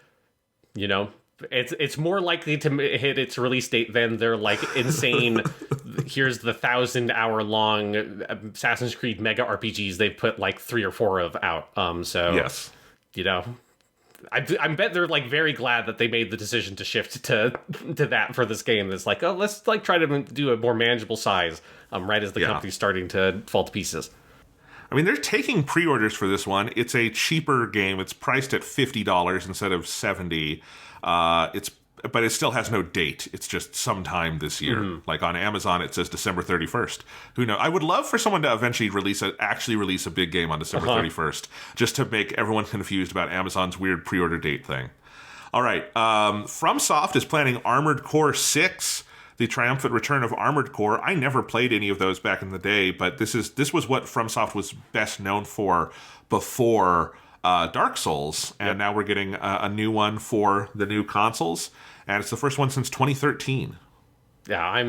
it's more likely to hit its release date than their insane here's the 1,000-hour long Assassin's Creed mega RPGs they've put 3 or 4 of out. Yes. I bet they're very glad that they made the decision to shift to that for this game. That's let's try to do a more manageable size right as the company's starting to fall to pieces. I mean, they're taking pre-orders for this one. It's a cheaper game. It's priced at $50 instead of $70. But it still has no date. It's just sometime this year. Like on Amazon, it says December 31st. Who knows? I would love for someone to eventually actually release a big game on December 31st, just to make everyone confused about Amazon's weird pre-order date thing. All right. FromSoft is planning Armored Core 6, the triumphant return of Armored Core. I never played any of those back in the day, but this was what FromSoft was best known for before Dark Souls, and now we're getting a new one for the new consoles, and it's the first one since 2013. Yeah, I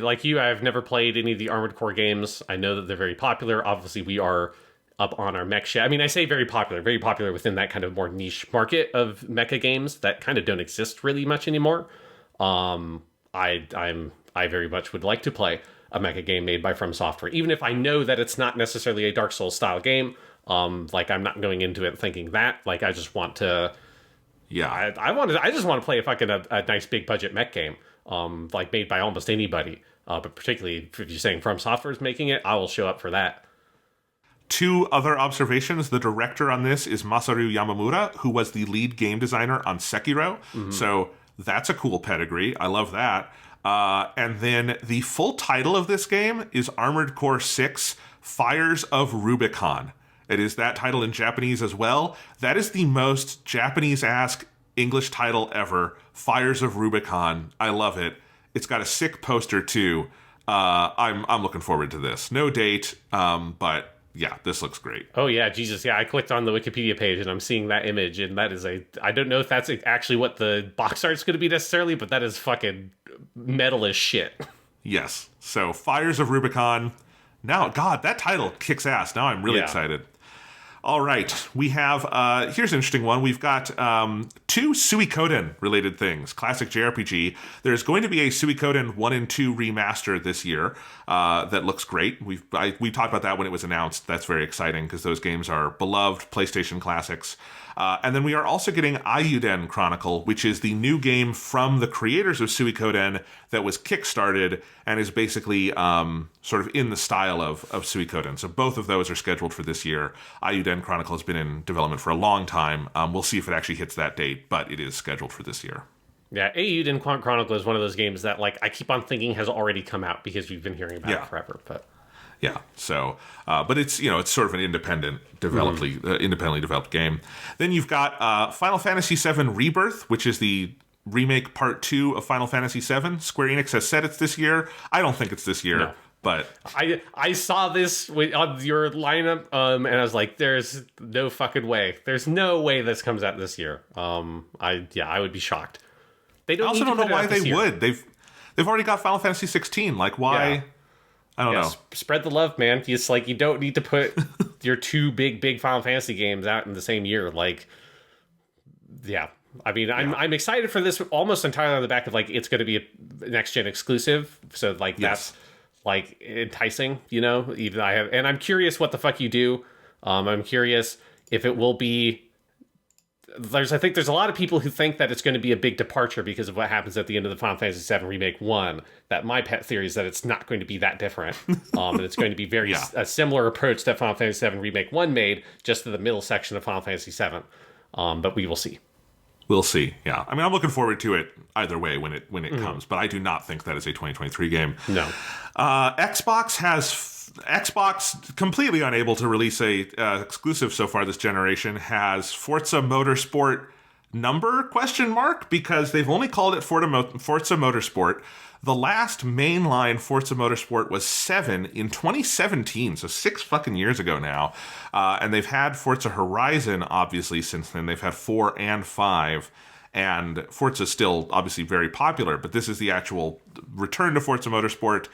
like you. I've never played any of the Armored Core games. I know that they're very popular. Obviously, we are up on our mech shit. I mean, I say very popular within that kind of more niche market of mecha games that kind of don't exist really much anymore. I very much would like to play a mecha game made by From Software, even if I know that it's not necessarily a Dark Souls style game. Like I'm not going into it thinking that. Like I just want to. Yeah, I just want to play a nice big budget mech game, like made by almost anybody. But particularly if you're saying From Software is making it, I will show up for that. Two other observations. The director on this is Masaru Yamamura, who was the lead game designer on Sekiro. So that's a cool pedigree. I love that. And then the full title of this game is Armored Core 6: Fires of Rubicon. It is that title in Japanese as well. That is the most Japanese-esque English title ever. Fires of Rubicon. I love it. It's got a sick poster too. I'm looking forward to this. No date, but yeah, this looks great. Oh yeah, Jesus, yeah. I clicked on the Wikipedia page and I'm seeing that image, and that is I don't know if that's actually what the box art's going to be necessarily, but that is fucking metal as shit. Yes. So Fires of Rubicon. Now, God, that title kicks ass. Now I'm really excited. All right, we have, here's an interesting one. We've got two Suikoden related things, classic JRPG. There's going to be a Suikoden 1 and 2 remaster this year that looks great. We talked about that when it was announced. That's very exciting because those games are beloved PlayStation classics. And then we are also getting Ayuden Chronicle, which is the new game from the creators of Suikoden that was kickstarted and is basically sort of in the style of Suikoden. So both of those are scheduled for this year. Ayuden Chronicle has been in development for a long time. We'll see if it actually hits that date, but it is scheduled for this year. Yeah, Ayuden Chronicle is one of those games that like I keep on thinking has already come out because we've been hearing about it forever, but... Yeah, so, but it's sort of an independently developed game. Then you've got Final Fantasy VII Rebirth, which is the remake part 2 of Final Fantasy VII. Square Enix has said it's this year. I don't think it's this year, but... I saw this on your lineup, and I was like, there's no fucking way. There's no way this comes out this year. I would be shocked. I also don't know why they would. They've already got Final Fantasy 16. Like, why... Yeah. I don't know. Spread the love, man. It's like you don't need to put your two big Final Fantasy games out in the same year. Like, yeah. I mean, I'm excited for this almost entirely on the back of like it's going to be a next gen exclusive. So like that's like enticing, Even and I'm curious what the fuck you do. I'm curious if it will be. I think there's a lot of people who think that it's going to be a big departure because of what happens at the end of the Final Fantasy VII Remake 1. That my pet theory is that it's not going to be that different. And it's going to be very a similar approach that Final Fantasy VII Remake 1 made, just to the middle section of Final Fantasy VII. But we will see. We'll see, yeah. I mean, I'm looking forward to it either way when it comes, but I do not think that is a 2023 game. No. Xbox, completely unable to release a exclusive so far this generation, has Forza Motorsport number ? Because they've only called it Forza Motorsport. The last mainline Forza Motorsport was 7 in 2017, so 6 fucking years ago now. And they've had Forza Horizon, obviously, since then. They've had 4 and 5. And Forza's still obviously very popular, but this is the actual return to Forza Motorsport.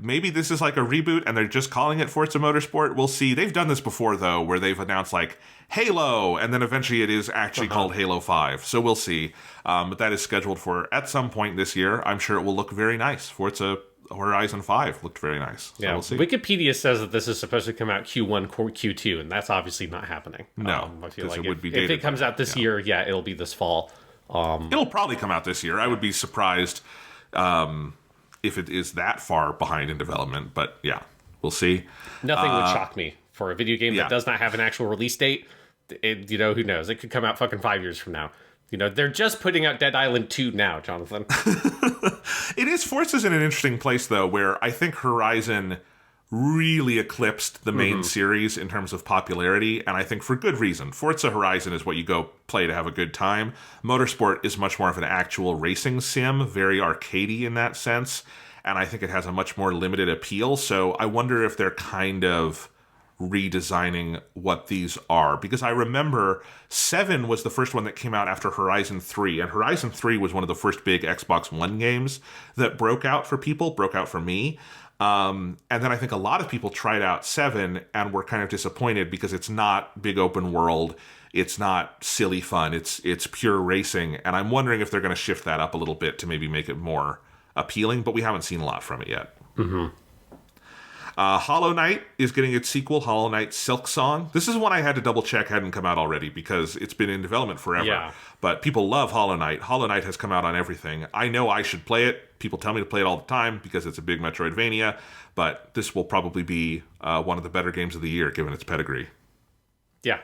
Maybe this is like a reboot and they're just calling it Forza Motorsport. We'll see. They've done this before, though, where they've announced like Halo, and then eventually it is actually called Halo 5. So we'll see. But that is scheduled for at some point this year. I'm sure it will look very nice. Forza Horizon 5 looked very nice. So we'll see. Wikipedia says that this is supposed to come out Q1, Q2, and that's obviously not happening. No, I feel like if it comes out this year, it'll be this fall. It'll probably come out this year. I would be surprised if it is that far behind in development, but yeah, we'll see. Nothing would shock me for a video game that does not have an actual release date. Who knows? It could come out fucking 5 years from now. They're just putting out Dead Island 2 now, Jonathan. Forza's in an interesting place, though, where I think Horizon really eclipsed the main series in terms of popularity, and I think for good reason. Forza Horizon is what you go play to have a good time. Motorsport is much more of an actual racing sim, very arcadey in that sense, and I think it has a much more limited appeal, so I wonder if they're kind of redesigning what these are, because I remember 7 was the first one that came out after Horizon 3, and Horizon 3 was one of the first big Xbox One games that broke out for me. And then I think a lot of people tried out 7 and were kind of disappointed because it's not big open world, it's not silly fun, it's pure racing, and I'm wondering if they're going to shift that up a little bit to maybe make it more appealing, but we haven't seen a lot from it yet. Hollow Knight is getting its sequel, Hollow Knight Silksong. This is one I had to double check hadn't come out already because it's been in development forever. Yeah. But people love Hollow Knight. Hollow Knight has come out on everything. I know I should play it. People tell me to play it all the time because it's a big Metroidvania. But this will probably be one of the better games of the year given its pedigree. Yeah.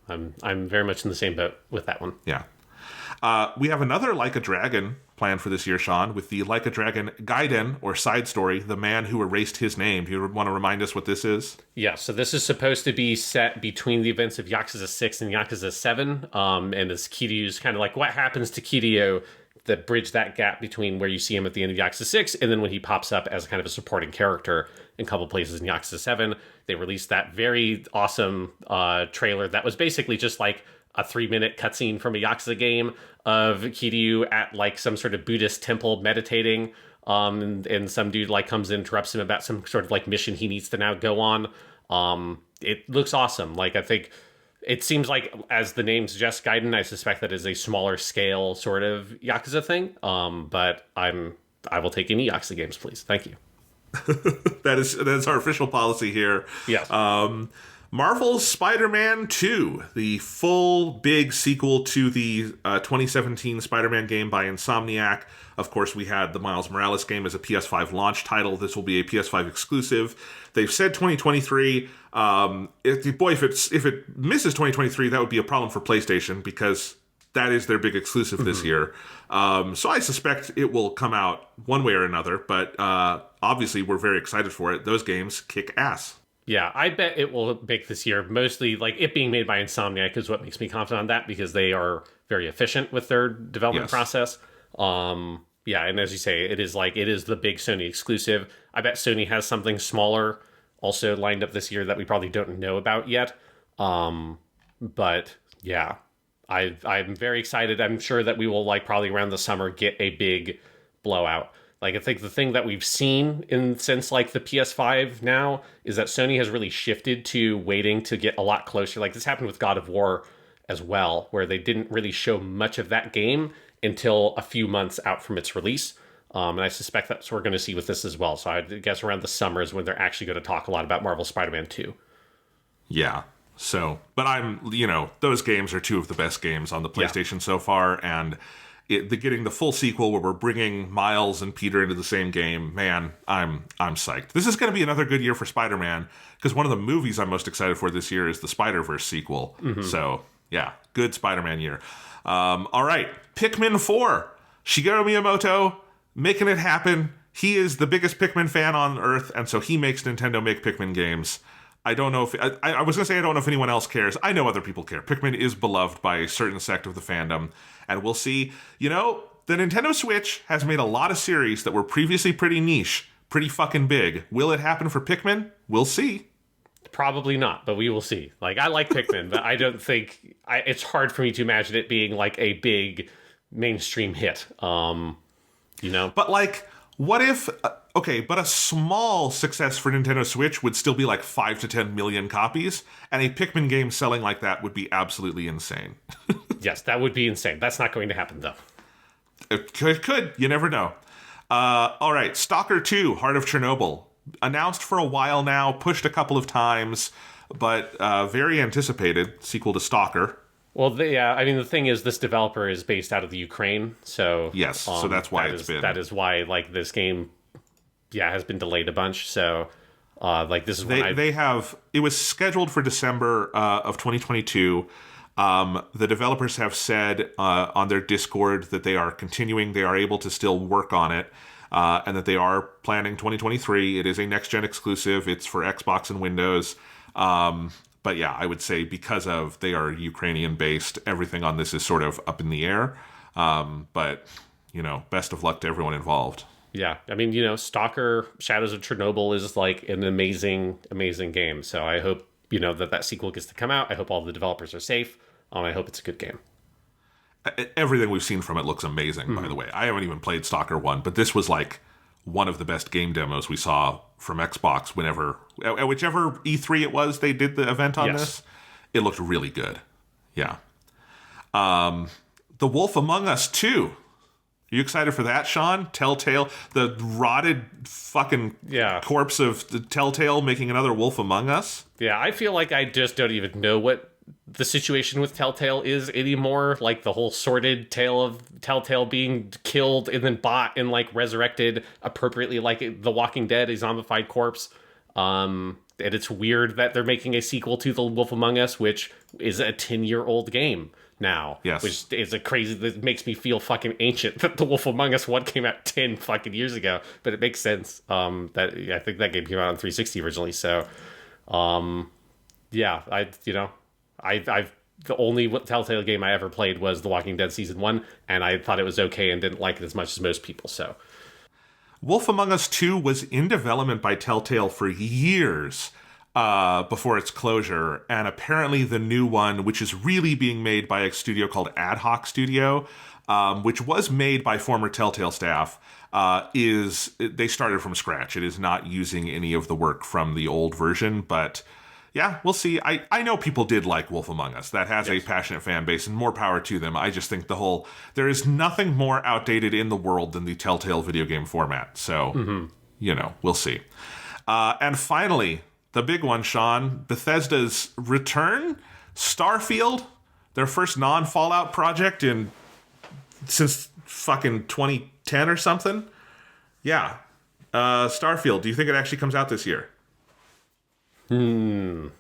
I'm very much in the same boat with that one. Yeah. We have another Like a Dragon planned for this year, Sean, with the Like a Dragon Gaiden, or side story, The Man Who Erased His Name. Do you want to remind us what this is? Yeah, so this is supposed to be set between the events of Yakuza 6 and Yakuza 7, and it's Kiryu's kind of like what happens to Kiryu that bridge that gap between where you see him at the end of Yakuza 6 and then when he pops up as kind of a supporting character in a couple places in Yakuza 7. They released that very awesome trailer that was basically just like a 3-minute cutscene from a Yakuza game of Kiryu at like some sort of Buddhist temple meditating, and some dude like comes in, interrupts him about some sort of like mission he needs to now go on. It looks awesome. Like, I think it seems like, as the name suggests, Gaiden, I suspect that is a smaller scale sort of Yakuza thing. But I will take any Yakuza games, please. Thank you. That is our official policy here. Yes. Marvel's Spider-Man 2, the full big sequel to the 2017 Spider-Man game by Insomniac. Of course, we had the Miles Morales game as a PS5 launch title. This will be a PS5 exclusive. They've said 2023. If it misses 2023, that would be a problem for PlayStation because that is their big exclusive this year. So I suspect it will come out one way or another, but obviously we're very excited for it. Those games kick ass. Yeah, I bet it will make this year. Mostly, like, it being made by Insomniac is what makes me confident on that, because they are very efficient with their development process. Yeah, and as you say, it is the big Sony exclusive. I bet Sony has something smaller also lined up this year that we probably don't know about yet. But yeah, I'm very excited. I'm sure that we will, like, probably around the summer get a big blowout. Like, I think the thing that we've seen since like the PS5 now is that Sony has really shifted to waiting to get a lot closer. Like, this happened with God of War as well, where they didn't really show much of that game until a few months out from its release. And I suspect that's what we're going to see with this as well. So I guess around the summer is when they're actually going to talk a lot about Marvel Spider-Man 2. Yeah. So, but those games are two of the best games on the PlayStation so far, and getting the full sequel where we're bringing Miles and Peter into the same game, man, I'm psyched. This is going to be another good year for Spider-Man, because one of the movies I'm most excited for this year is the Spider-Verse sequel. So, yeah, good Spider-Man year. All right, Pikmin 4. Shigeru Miyamoto making it happen. He is the biggest Pikmin fan on Earth, and so he makes Nintendo make Pikmin games. I don't know if I was going to say I don't know if anyone else cares. I know other people care. Pikmin is beloved by a certain sect of the fandom, and we'll see. The Nintendo Switch has made a lot of series that were previously pretty niche, pretty fucking big. Will it happen for Pikmin? We'll see. Probably not, but we will see. Like, I like Pikmin, but I don't think it's hard for me to imagine it being like a big mainstream hit. But like, what if? But a small success for Nintendo Switch would still be like 5 to 10 million copies, and a Pikmin game selling like that would be absolutely insane. Yes, that would be insane. That's not going to happen, though. It could. You never know. All right, Stalker 2, Heart of Chernobyl. Announced for a while now, pushed a couple of times, but very anticipated sequel to Stalker. Well, the thing is, this developer is based out of the Ukraine, so... Yes, so that's why that is why, like, this game... has been delayed a bunch, so Like this is when they have it was scheduled for December of 2022. The developers have said on their Discord that they are continuing. They are able to still work on it, and that they are planning 2023. It is a next-gen exclusive. It's for Xbox and Windows. But yeah, I would say because of they are Ukrainian-based, everything on this is sort of up in the air. But, best of luck to everyone involved. Yeah, I mean, Stalker Shadows of Chernobyl is like an amazing, amazing game. So I hope, that sequel gets to come out. I hope all the developers are safe. I hope it's a good game. Everything we've seen from it looks amazing, by the way. I haven't even played Stalker 1, but this was like one of the best game demos we saw from Xbox at whichever E3 it was they did the event on this. It looked really good. Yeah. The Wolf Among Us 2. Are you excited for that, Sean? Telltale, the rotted fucking corpse of the Telltale making another Wolf Among Us? Yeah, I feel like I just don't even know what the situation with Telltale is anymore. Like the whole sordid tale of Telltale being killed and then bought and like resurrected appropriately, like The Walking Dead, a zombified corpse. And it's weird that they're making a sequel to The Wolf Among Us, which is a 10-year-old game now. Yes. Which is that makes me feel fucking ancient that The Wolf Among Us 1 came out 10 fucking years ago. But it makes sense. That I think that game came out on 360 originally. So, yeah, I've the only Telltale game I ever played was The Walking Dead Season 1, and I thought it was okay and didn't like it as much as most people, so. Wolf Among Us 2 was in development by Telltale for years before its closure, and apparently the new one, which is really being made by a studio called Ad Hoc Studio, which was made by former Telltale staff, they started from scratch. It is not using any of the work from the old version, but yeah, we'll see. I know people did like Wolf Among Us. That has a passionate fan base, and more power to them. I just think there is nothing more outdated in the world than the Telltale video game format. So, we'll see. And finally, the big one, Sean, Bethesda's return, Starfield, their first non-Fallout project since fucking 2010 or something. Yeah. Starfield, do you think it actually comes out this year? Maybe.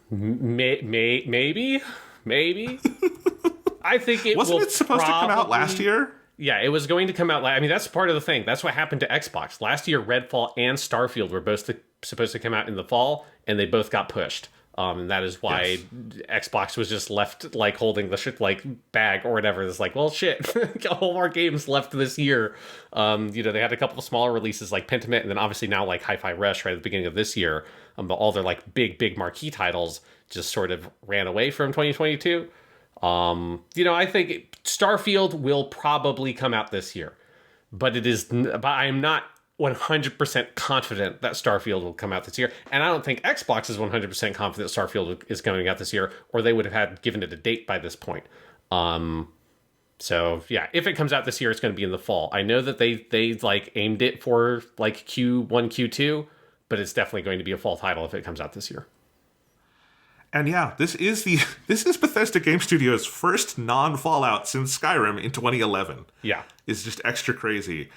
I think it wasn't it supposed to come out last year? Yeah, it was going to come out. I mean, that's part of the thing. That's what happened to Xbox last year. Redfall and Starfield were both supposed to come out in the fall, and they both got pushed. And that is why Xbox was just left like holding the shit like bag or whatever. It's like, well, shit, a whole more games left this year. They had a couple of smaller releases like Pentiment, and then obviously now like Hi-Fi Rush right at the beginning of this year. But all their like big marquee titles just sort of ran away from 2022. I think Starfield will probably come out this year, but I am not 100% confident that Starfield will come out this year. And I don't think Xbox is 100% confident Starfield is coming out this year, or they would have given it a date by this point. So yeah, if it comes out this year, it's going to be in the fall. I know that they like aimed it for like Q1, Q2, but it's definitely going to be a fall title if it comes out this year. And yeah, this is Bethesda Game Studios' first non-Fallout since Skyrim in 2011. Yeah. It's just extra crazy.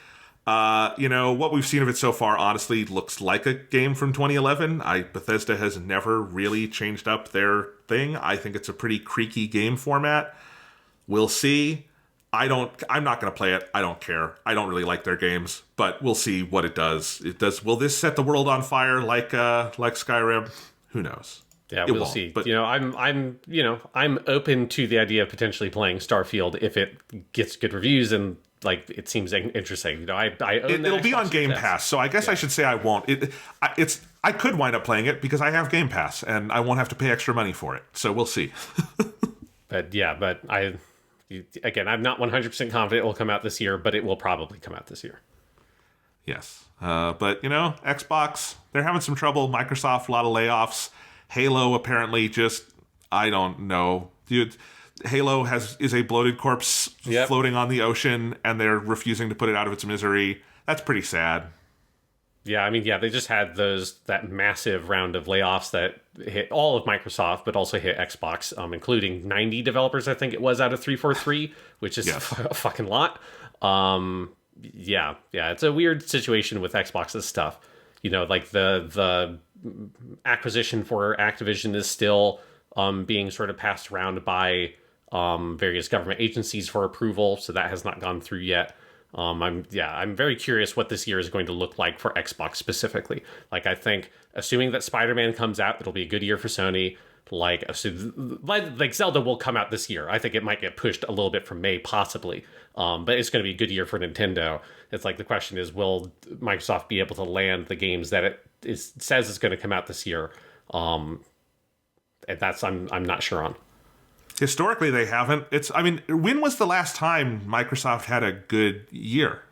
What we've seen of it so far honestly looks like a game from 2011. Bethesda has never really changed up their thing. I think it's a pretty creaky game format. We'll see. I'm not going to play it. I don't care. I don't really like their games, but we'll see what it does. Will this set the world on fire like Skyrim? Who knows? Yeah, we'll see. But I'm open to the idea of potentially playing Starfield if it gets good reviews and like it seems interesting. I own it'll be on Game Pass, so I guess I should say I won't. I could wind up playing it because I have Game Pass and I won't have to pay extra money for it. So we'll see. But I'm not 100% confident it will come out this year, but it will probably come out this year. Yes. But Xbox, they're having some trouble. Microsoft, a lot of layoffs. Halo apparently I don't know. Dude, Halo is a bloated corpse floating on the ocean, and they're refusing to put it out of its misery. That's pretty sad. Yeah, I mean, they just had that massive round of layoffs that hit all of Microsoft, but also hit Xbox, including 90 developers, I think it was, out of 343, which is a fucking lot. It's a weird situation with Xbox's stuff. Like the acquisition for Activision is still being sort of passed around by various government agencies for approval, so that has not gone through yet. I'm very curious what this year is going to look like for Xbox specifically. Like, I think, assuming that Spider-Man comes out, it'll be a good year for Sony. Like Zelda will come out this year. I think it might get pushed a little bit from May, possibly. But it's going to be a good year for Nintendo. It's like, the question is, will Microsoft be able to land the games that it says is going to come out this year? And that's I'm not sure on. Historically, they haven't. When was the last time Microsoft had a good year?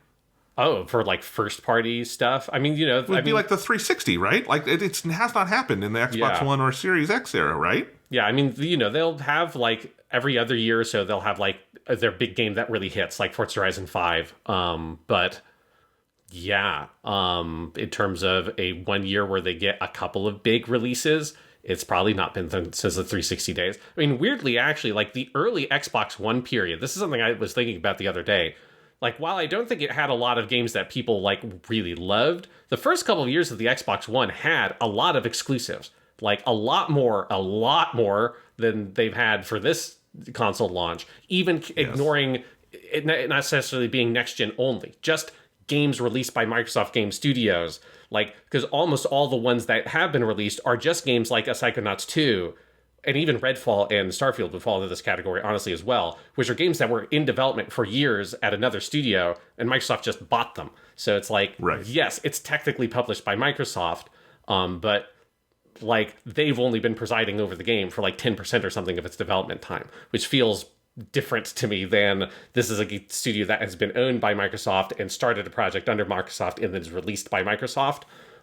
Oh, for like first party stuff? I mean, it would be like the 360, right? Like, it has not happened in the Xbox One or Series X era, right? Yeah, I mean, they'll have like every other year or so, they'll have like their big game that really hits, like Forza Horizon 5. But yeah, in terms of a 1 year where they get a couple of big releases, it's probably not been since the 360 days. I mean, weirdly, actually, like the early Xbox One period, this is something I was thinking about the other day. Like, while I don't think it had a lot of games that people like really loved, the first couple of years of the Xbox One had a lot of exclusives. Like a lot more than they've had for this console launch, even ignoring it not necessarily being next gen only, just games released by Microsoft Game Studios. Like, because almost all the ones that have been released are just games like Psychonauts 2, and even Redfall and Starfield would fall into this category, honestly, as well, which are games that were in development for years at another studio, and Microsoft just bought them. So it's like, yes, it's technically published by Microsoft, but like, they've only been presiding over the game for like 10% or something of its development time, which feels different to me than this is a studio that has been owned by Microsoft and started a project under Microsoft and then is released by Microsoft.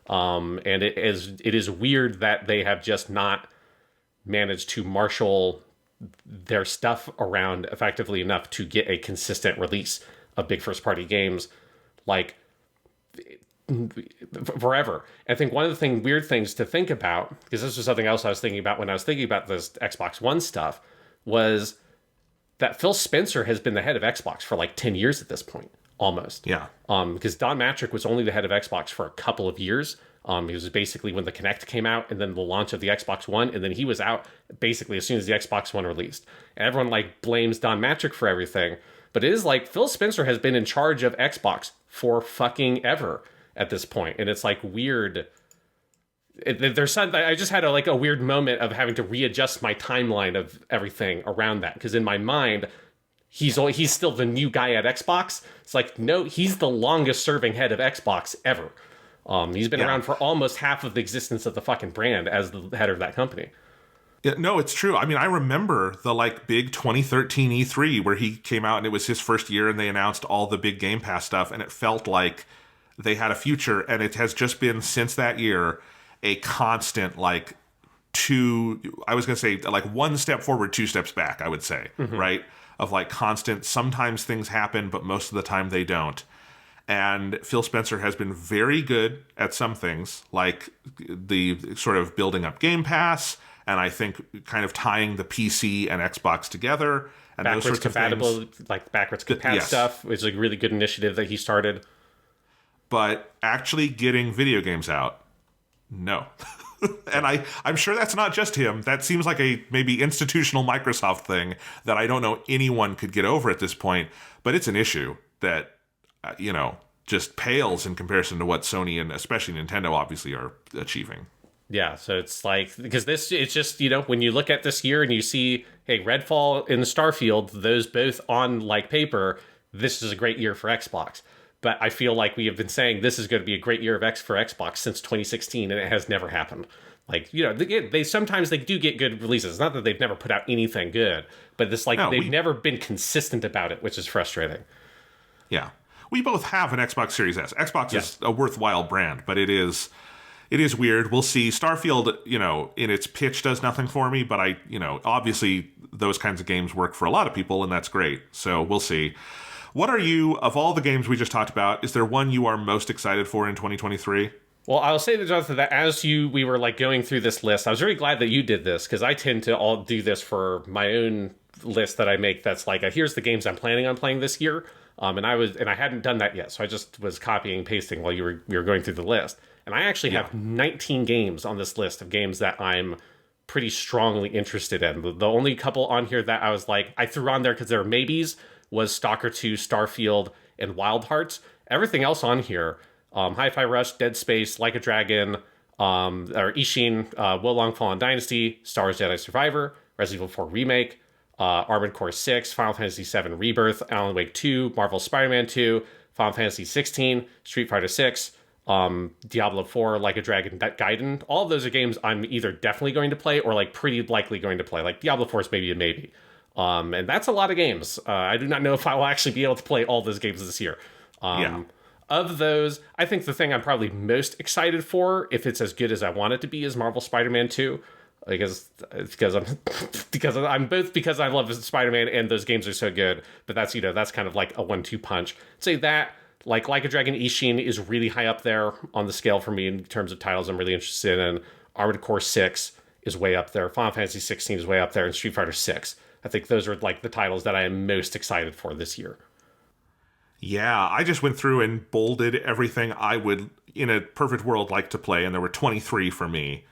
And it is weird that they have just not managed to marshal their stuff around effectively enough to get a consistent release of big first party games like forever. I think one of the weird things to think about, because this was something else I was thinking about when I was thinking about this Xbox One stuff, was that Phil Spencer has been the head of Xbox for like 10 years at this point, almost. Yeah. Because Don Matrick was only the head of Xbox for a couple of years. He was basically when the Kinect came out and then the launch of the Xbox One, and then he was out basically as soon as the Xbox One released. And everyone like blames Don Matrick for everything. But it is like Phil Spencer has been in charge of Xbox for fucking ever at this point. And it's like weird. I just had a weird moment of having to readjust my timeline of everything around that. Because in my mind, he's still the new guy at Xbox. It's like, no, he's the longest serving head of Xbox ever. He's been around for almost half of the existence of the fucking brand as the head of that company. Yeah, no, it's true. I mean, I remember the big 2013 E3 where he came out and it was his first year and they announced all the big Game Pass stuff and it felt like they had a future, and it has just been since that year a constant one step forward, two steps back, I would say, right? Of constant, sometimes things happen, but most of the time they don't. And Phil Spencer has been very good at some things, like the sort of building up Game Pass, and I think kind of tying the PC and Xbox together. And backwards those sorts compatible, of things. Backwards compat stuff is a really good initiative that he started. But actually getting video games out, no. And I'm sure that's not just him. That seems like a maybe institutional Microsoft thing that I don't know anyone could get over at this point. But it's an issue that just pales in comparison to what Sony and especially Nintendo obviously are achieving. Yeah, so it's because it's just, when you look at this year and you see, hey, Redfall and Starfield, those both on paper, this is a great year for Xbox. But I feel like we have been saying this is going to be a great year for Xbox since 2016, and it has never happened. They sometimes they do get good releases. It's not that they've never put out anything good, but they've never been consistent about it, which is frustrating. Yeah. We both have an Xbox Series S. Xbox is a worthwhile brand, but it is weird. We'll see. Starfield, in its pitch does nothing for me, but obviously those kinds of games work for a lot of people, and that's great. So we'll see. What are you, of all the games we just talked about, is there one you are most excited for in 2023? Well, I'll say that, Jonathan, that as we were going through this list, I was very glad that you did this, because I tend to all do this for my own list that I make that's here's the games I'm planning on playing this year. And I hadn't done that yet, so I just was copying and pasting while you were going through the list. And I actually have 19 games on this list of games that I'm pretty strongly interested in. The only couple on here that I was like, I threw on there because there were maybes was Stalker 2, Starfield, and Wild Hearts. Everything else on here, Hi-Fi Rush, Dead Space, Like a Dragon, or Ishin, Wo Long Fallen Dynasty, Star Wars Jedi Survivor, Resident Evil 4 Remake, Armored Core 6, Final Fantasy VII Rebirth, Alan Wake 2, Marvel Spider-Man 2, Final Fantasy 16, Street Fighter 6, Diablo 4, Like a Dragon, Gaiden. All of those are games I'm either definitely going to play or like pretty likely going to play. Like Diablo 4 is maybe a maybe. And that's a lot of games. I do not know if I will actually be able to play all those games this year. Of those, I think the thing I'm probably most excited for, if it's as good as I want it to be, is Marvel Spider-Man 2. Because I love Spider-Man and those games are so good. But that's that's kind of like a 1-2 punch. I'd say that like a Dragon Ishin is really high up there on the scale for me in terms of titles I'm really interested in. Armored Core 6 is way up there. Final Fantasy 16 is way up there, and Street Fighter 6. I think those are like the titles that I am most excited for this year. Yeah, I just went through and bolded everything I would, in a perfect world, like to play, and there were 23 for me.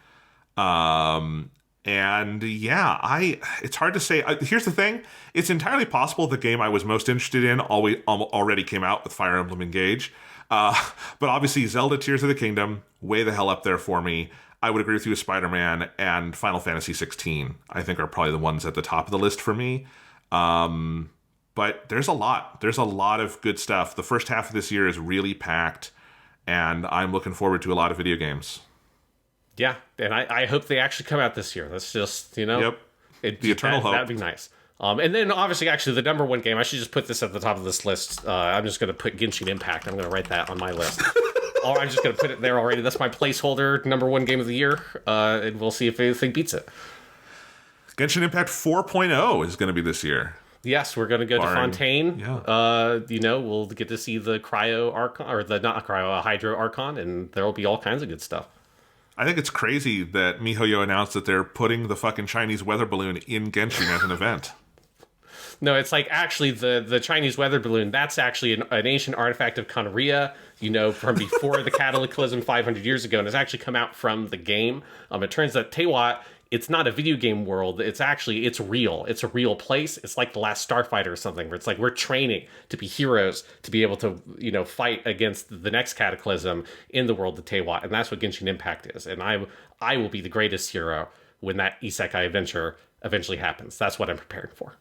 And yeah, it's hard to say. Here's the thing. It's entirely possible the game I was most interested in already came out with Fire Emblem Engage. But obviously Zelda Tears of the Kingdom, way the hell up there for me. I would agree with you with Spider-Man and Final Fantasy 16, I think are probably the ones at the top of the list for me. But there's a lot. There's a lot of good stuff. The first half of this year is really packed, and I'm looking forward to a lot of video games. Yeah, and I hope they actually come out this year. That's just, Yep. The eternal hope. That'd be nice. And then, obviously, actually, the number one game, I should just put this at the top of this list. I'm just going to put Genshin Impact. I'm going to write that on my list. Or I'm just going to put it there already. That's my placeholder, number one game of the year. And we'll see if anything beats it. Genshin Impact 4.0 is going to be this year. Yes, we're going to go to Fontaine. Yeah. We'll get to see the Cryo Archon, or the not Cryo, Hydro Archon, and there will be all kinds of good stuff. I think it's crazy that miHoYo announced that they're putting the fucking Chinese weather balloon in Genshin as an event. No, it's like actually the Chinese weather balloon, that's actually an ancient artifact of Conria, from before the Cataclysm 500 years ago, and it's actually come out from the game. It turns out Teyvat, it's not a video game world. It's real. It's a real place. It's like the last Starfighter or something, where it's like we're training to be heroes, to be able to, fight against the next Cataclysm in the world of Teyvat. And that's what Genshin Impact is. And I will be the greatest hero when that isekai adventure eventually happens. That's what I'm preparing for.